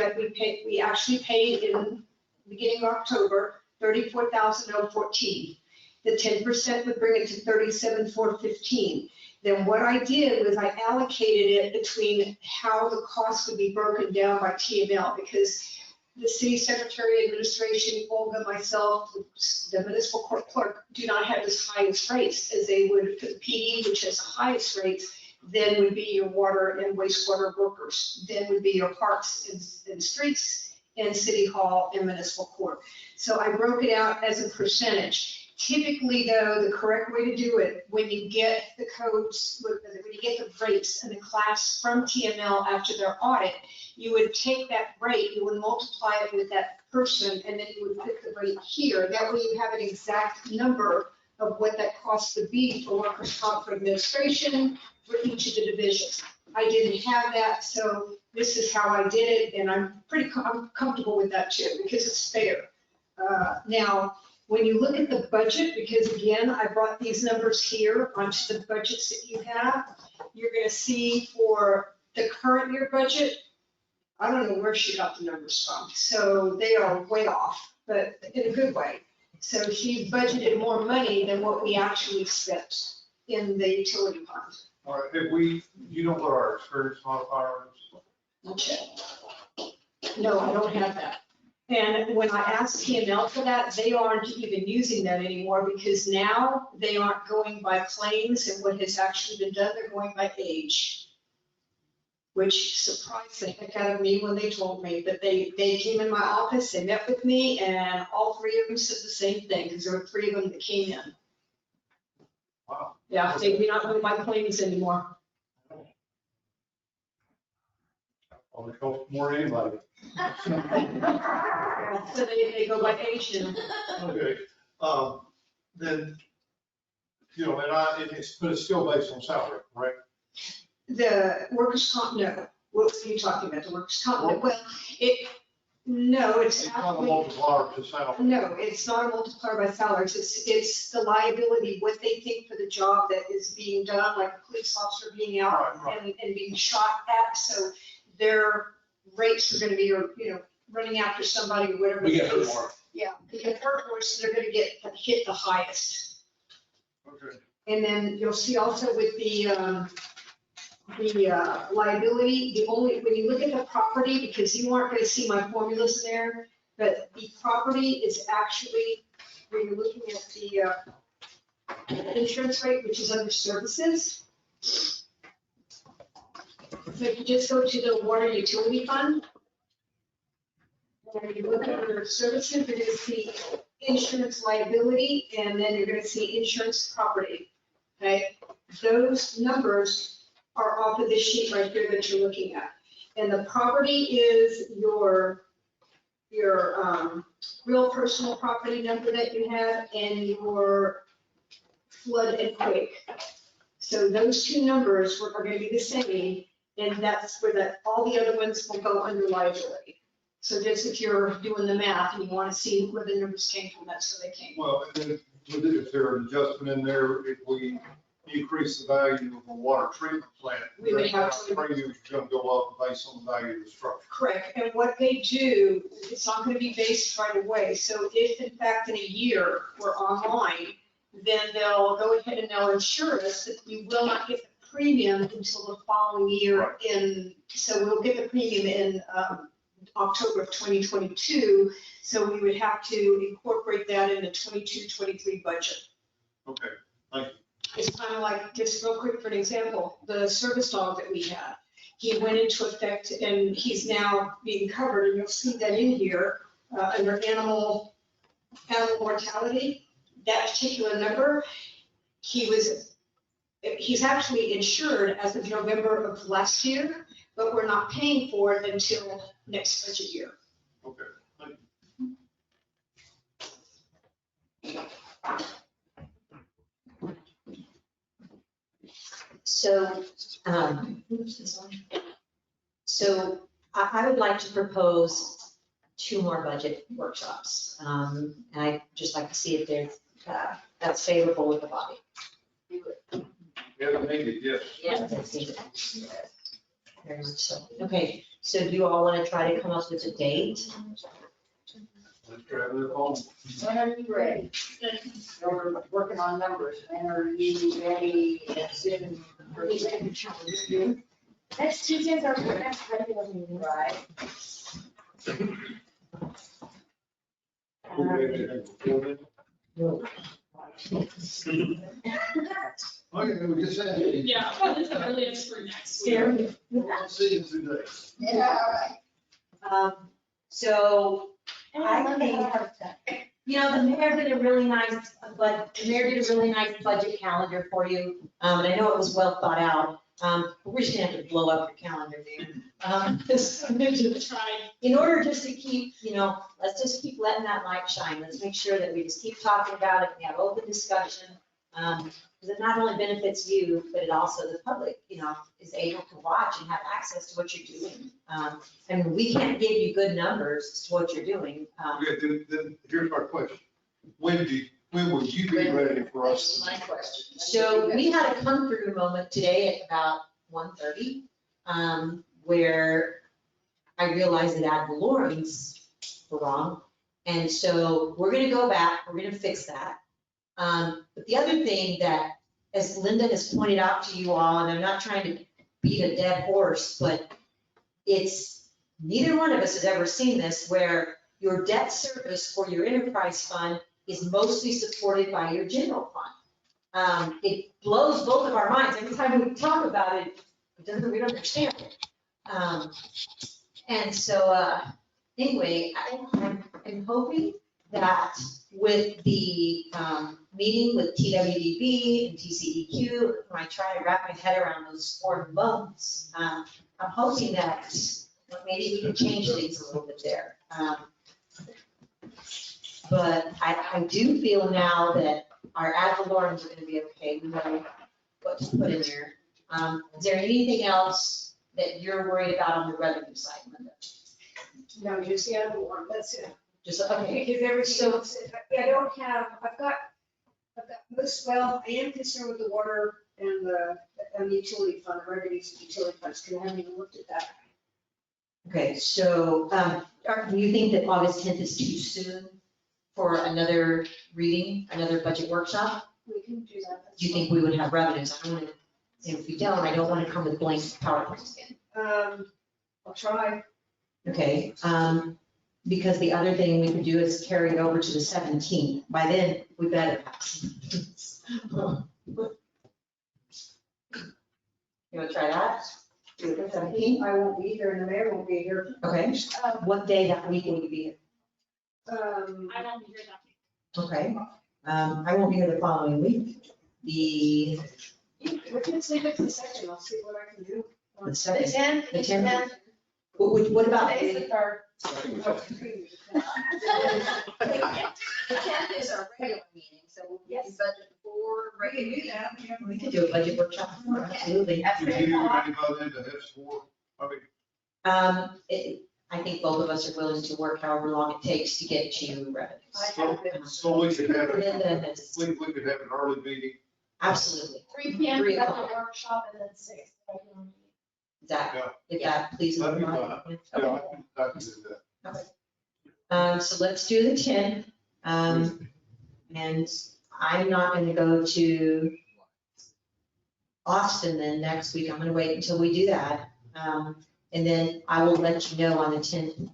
we actually paid in beginning of October, $34,014. The 10% would bring it to $37,415. Then what I did was I allocated it between how the cost would be broken down by TML, because the city secretary, administration, Olga, myself, the municipal court clerk do not have as high as rates as they would for the PD, which has the highest rates. Then would be your water and wastewater workers. Then would be your parks and streets and city hall and municipal court. So I broke it out as a percentage. Typically, though, the correct way to do it, when you get the codes, when you get the rates and the class from TML after their audit, you would take that rate, you would multiply it with that person, and then you would put the rate here. That way you have an exact number of what that cost would be for workers' comp for administration for each of the divisions. I didn't have that, so this is how I did it, and I'm comfortable with that too, because it's fair. Now, when you look at the budget, because again, I brought these numbers here onto the budgets that you have, you're gonna see for the current year budget, I don't know where she got the numbers from, so they are way off, but in a good way. So she budgeted more money than what we actually spent in the utility fund. All right, you don't put our experience modifier on this? Okay. No, I don't have that. And when I asked TML for that, they aren't even using that anymore, because now they aren't going by claims and what has actually been done, they're going by age. Which surprised the heck out of me when they told me that they came in my office, they met with me, and all three of them said the same thing, because there were three of them that came in. Wow. Yeah, they do not go by claims anymore. Well, it costs more than anybody. So they go by age now. Okay, then, but it's still based on salary, right? The workers' comp, no. What were you talking about? The workers' comp? Well, no, it's It's not a actually, multiplier to salary. no, it's not a multiplier by salaries. It's the liability, what they think for the job that is being done, like a police officer being out Right. and being shot at. So their rates are gonna be, running after somebody or whatever. We get it is. hurt more. Yeah, they get hurt more, so they're gonna get hit the highest. Okay. And then you'll see also with the liability, when you look at the property, because you aren't gonna see my formulas there, but the property is actually, when you're looking at the insurance rate, which is under services. So if you just go to the water utility fund, and you look under services, you're gonna see insurance liability, and then you're gonna see insurance property, okay? Those numbers are off of this sheet right here that you're looking at. And the property is your real personal property number that you have and your flood and quake. So those two numbers are gonna be the same, and that's where all the other ones will go under liability. So just if you're doing the math and you want to see where the numbers came from, that's where they came from. Well, and then is there an adjustment in there if we increase the value of a water treatment plant? We would have to. Premiums are gonna go up based on the value of the structure. Correct, and what they do, it's not gonna be based right away. So if in fact in a year we're online, then they'll go ahead and they'll insure us that we will not get the premium until the following year so we'll get the premium in October of 2022. So we would have to incorporate that in the 22-23 budget. Okay, thank you. It's kind of like, just real quick for an example, the service dog that we had, he went into effect and he's now being covered, and you'll see that in here, under animal mortality, that particular number, he's actually insured as of November of last year, but we're not paying for it until next budget year. Okay, thank you. So, I would like to propose 2 more budget workshops. And I'd just like to see if there's, that's favorable with the body. Yeah, maybe, yes. Yes. Very much so. Okay, so do you all want to try to come up with a date? Let's try it on. When are you ready? We're working on numbers. When are you ready as soon? Next Tuesday is our next regular meeting. Right. Okay, we just said. Yeah, probably the earliest for next week. We'll see you today. Yeah, all right. So I think, you know, the mayor did a really nice, budget calendar for you. And I know it was well thought out. But we're just gonna have to blow up your calendar, Mayor. In order just to keep, you know, let's just keep letting that light shine. Let's make sure that we just keep talking about it, we have open discussion. Because it not only benefits you, but it also the public, you know, is able to watch and have access to what you're doing. And we can't give you good numbers as to what you're doing. Okay, then here's our question. When will you be ready for us? My question. So we had a come through moment today at about 1:30, where I realized that ad valorem's were wrong. And so we're gonna go back, we're gonna fix that. But the other thing that, as Linda has pointed out to you all, and I'm not trying to beat a dead horse, but it's, neither one of us has ever seen this, where your debt service for your enterprise fund is mostly supported by your general fund. It blows both of our minds. Every time we talk about it, we don't understand it. And so, anyway, I'm hoping that with the meeting with TWDB and TCEQ, when I try to wrap my head around those foreign loans, I'm hoping that maybe we can change things a little bit there. But I do feel now that our ad valorems are gonna be okay. We know what to put in there. Is there anything else that you're worried about on the revenue side, Linda? No, just the other one, that's it. Just, okay. Because everything else, I don't have, I've got most, well, I am concerned with the water and the utility fund, the revenues of utility funds, because I haven't even looked at that. Okay, so, do you think that August 10th is too soon for another reading, another budget workshop? We can do that. Do you think we would have revenues? I don't want to, if we don't, I don't want to come with blank PowerPoints again. I'll try. Okay, because the other thing we could do is carry it over to the 17th. By then, we better have some. You want to try that? Do the 17th? I won't be here and the mayor won't be here. Okay, what day that week will you be here? I won't be here that week. Okay, I won't be here the following week. We can sleep at the section, I'll see what I can do. The 7th. The 10th. What about? Today's the 3rd. The 10th is our regular meeting, so we'll get the budget before regular meeting. We could do a budget workshop, absolutely. Will you be ready by then to have for, I mean, I think both of us are willing to work however long it takes to get you revenues. so we could have, Linda has, we could have an early meeting. absolutely. 3 p.m. 3 that's o'clock. the workshop, and then 6. regular meeting. Zach, if that pleases That'd be the board. fine. Okay. Yeah, I can do that. So let's do the 10th. And I'm not gonna go to Austin then next week. I'm gonna wait until we do that. And then I will let you know on the 10th.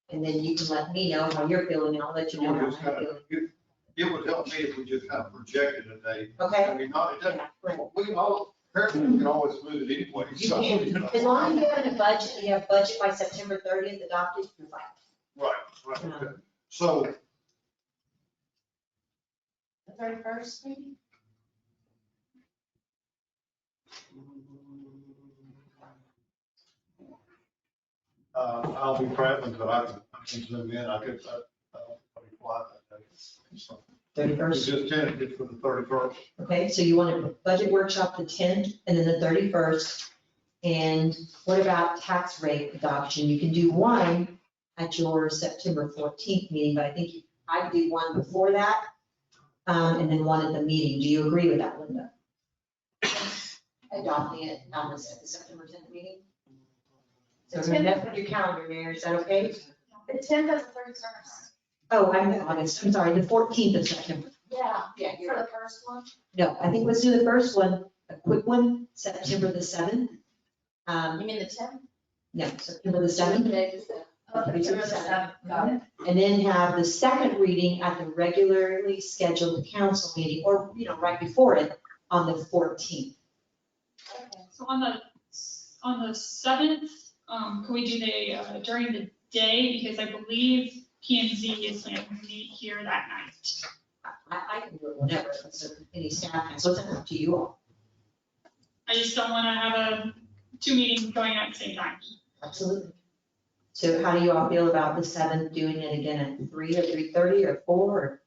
And then you can let me know how you're feeling, and I'll let you know how We'll I'm just kind feeling. of, it would help me if we just kind of projected a date. Okay? I mean, not, it doesn't, Right. we can all, apparently we can always move it anyway. You so- can, as long as you have a budget, and you have budget by September 30th adopted, you're fine. Right, okay. So, The 31st, maybe? I'll be traveling, but I can zoom in. I could, I don't fly that day. So, It's 31st. just tentative for the 31st. Okay, so you want a budget workshop the 10th and then the 31st. And what about tax rate adoption? You can do one at your September 14th meeting, but I think I'd do one before that, and then one at the meeting. Do you agree with that, Linda? Adopting it on the September 10th meeting? So remember your calendar, Mayor, is that okay? The 10th and the 31st. Oh, I'm sorry, the 14th of September. Yeah, Yeah, you're for right. the first one. No, I think let's do the first one, a quick one, September the 7th. You mean the 10th? No, September the 7th. Oh, September the 7th, got it. And then have the second reading at the regularly scheduled council meeting, or, right before it, on the 14th. So on the 7th, can we do the, during the day, because I believe P and Z is planning to meet here that night. I can do it whenever, so any staff, so it's up to you all. I just don't want to have two meetings going at the same time. Absolutely. So how do you all feel about the 7th, doing it again at 3 or 3:30 or 4? Or-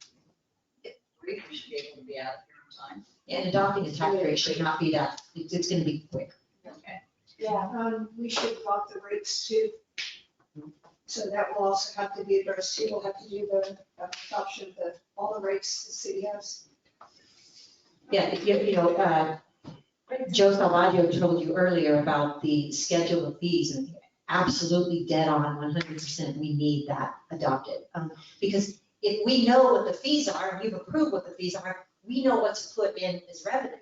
3, we should be able to be out here on time. And adopting a tax rate should not be that, it's gonna be quick. Okay. Yeah, we should drop the rates too. So that will also have to be addressed too. We'll have to do the adoption of all the rates the city has. Yeah, Joe Salvaggio told you earlier about the schedule of fees, and absolutely dead on, 100%, we need that adopted. Because if we know what the fees are, and you've approved what the fees are, we know what to put in as revenue.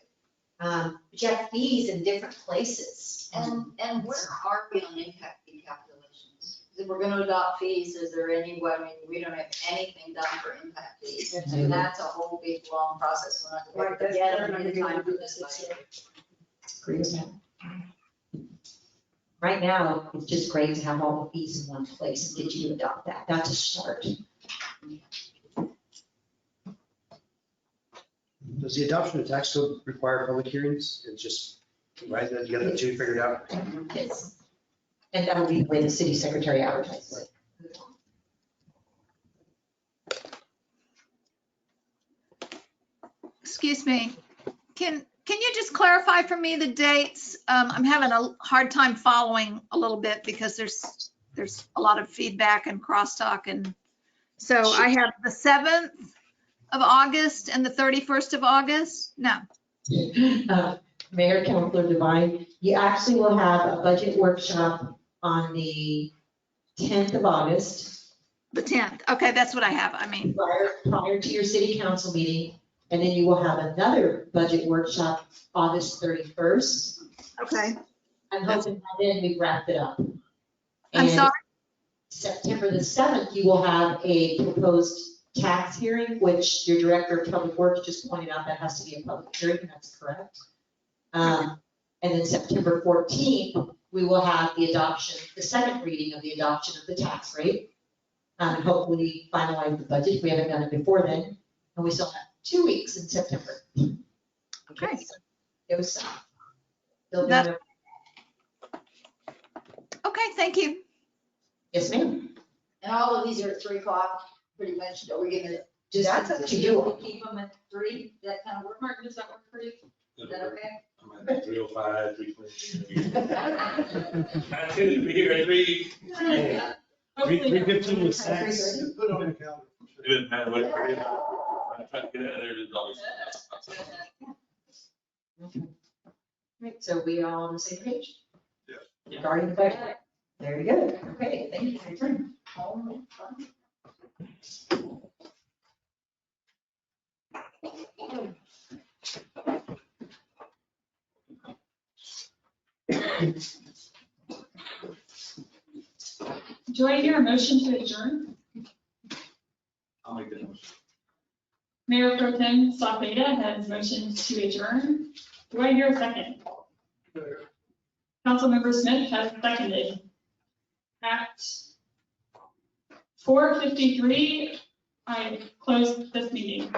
But you have fees in different places. And where are we on impact fee calculations? If we're gonna adopt fees, is there any way, we don't have anything done for impact fees. And that's a whole big, long process. We're not gonna get it in time for this budget. Agree with that. Right now, it's just great to have all the fees in one place and get you to adopt that. That's a start. Does the adoption of tax code require public hearings? It's just, right, that you got the two figured out? Yes. And that will be the way the city secretary advertises it. Excuse me. Can you just clarify for me the dates? I'm having a hard time following a little bit because there's a lot of feedback and crosstalk. And so I have the 7th of August and the 31st of August? No. Mayor, Councilor Devine, you actually will have a budget workshop on the 10th of August. The 10th. Okay, that's what I have. I mean, Prior to your city council meeting. And then you will have another budget workshop August 31st. okay. I'm hoping by then we've wrapped it up. I'm And sorry. September the 7th, you will have a proposed tax hearing, which your director of public works just pointed out that has to be a public hearing, and that's correct. And then September 14th, we will have the adoption, the second reading of the adoption of the tax rate. And hopefully finalize the budget. We haven't done it before then. And we still have 2 weeks in September. Okay. So it was, still That- doing it. Okay, thank you. Yes, ma'am. And all of these are at 3 o'clock, pretty much, are we gonna just? That's up to you. We'll keep them at 3, that kind of work, Mark, does that work for you? Is that okay? I'm at 3:05, 3:20. I tend to be here at 3. 3:15 with snacks. Put it on the calendar. It doesn't matter what it is. I try to get out of there, there's always. Right, so we are all on the same page? Yes. Regarding the budget? Very good. Okay, thank you for your time. Do I hear a motion to adjourn? I'll make that motion. Mayor Pro Tem Salzeda has motioned to adjourn. Do I hear a second? Councilmember Smith has seconded. At 4:53, I close this meeting.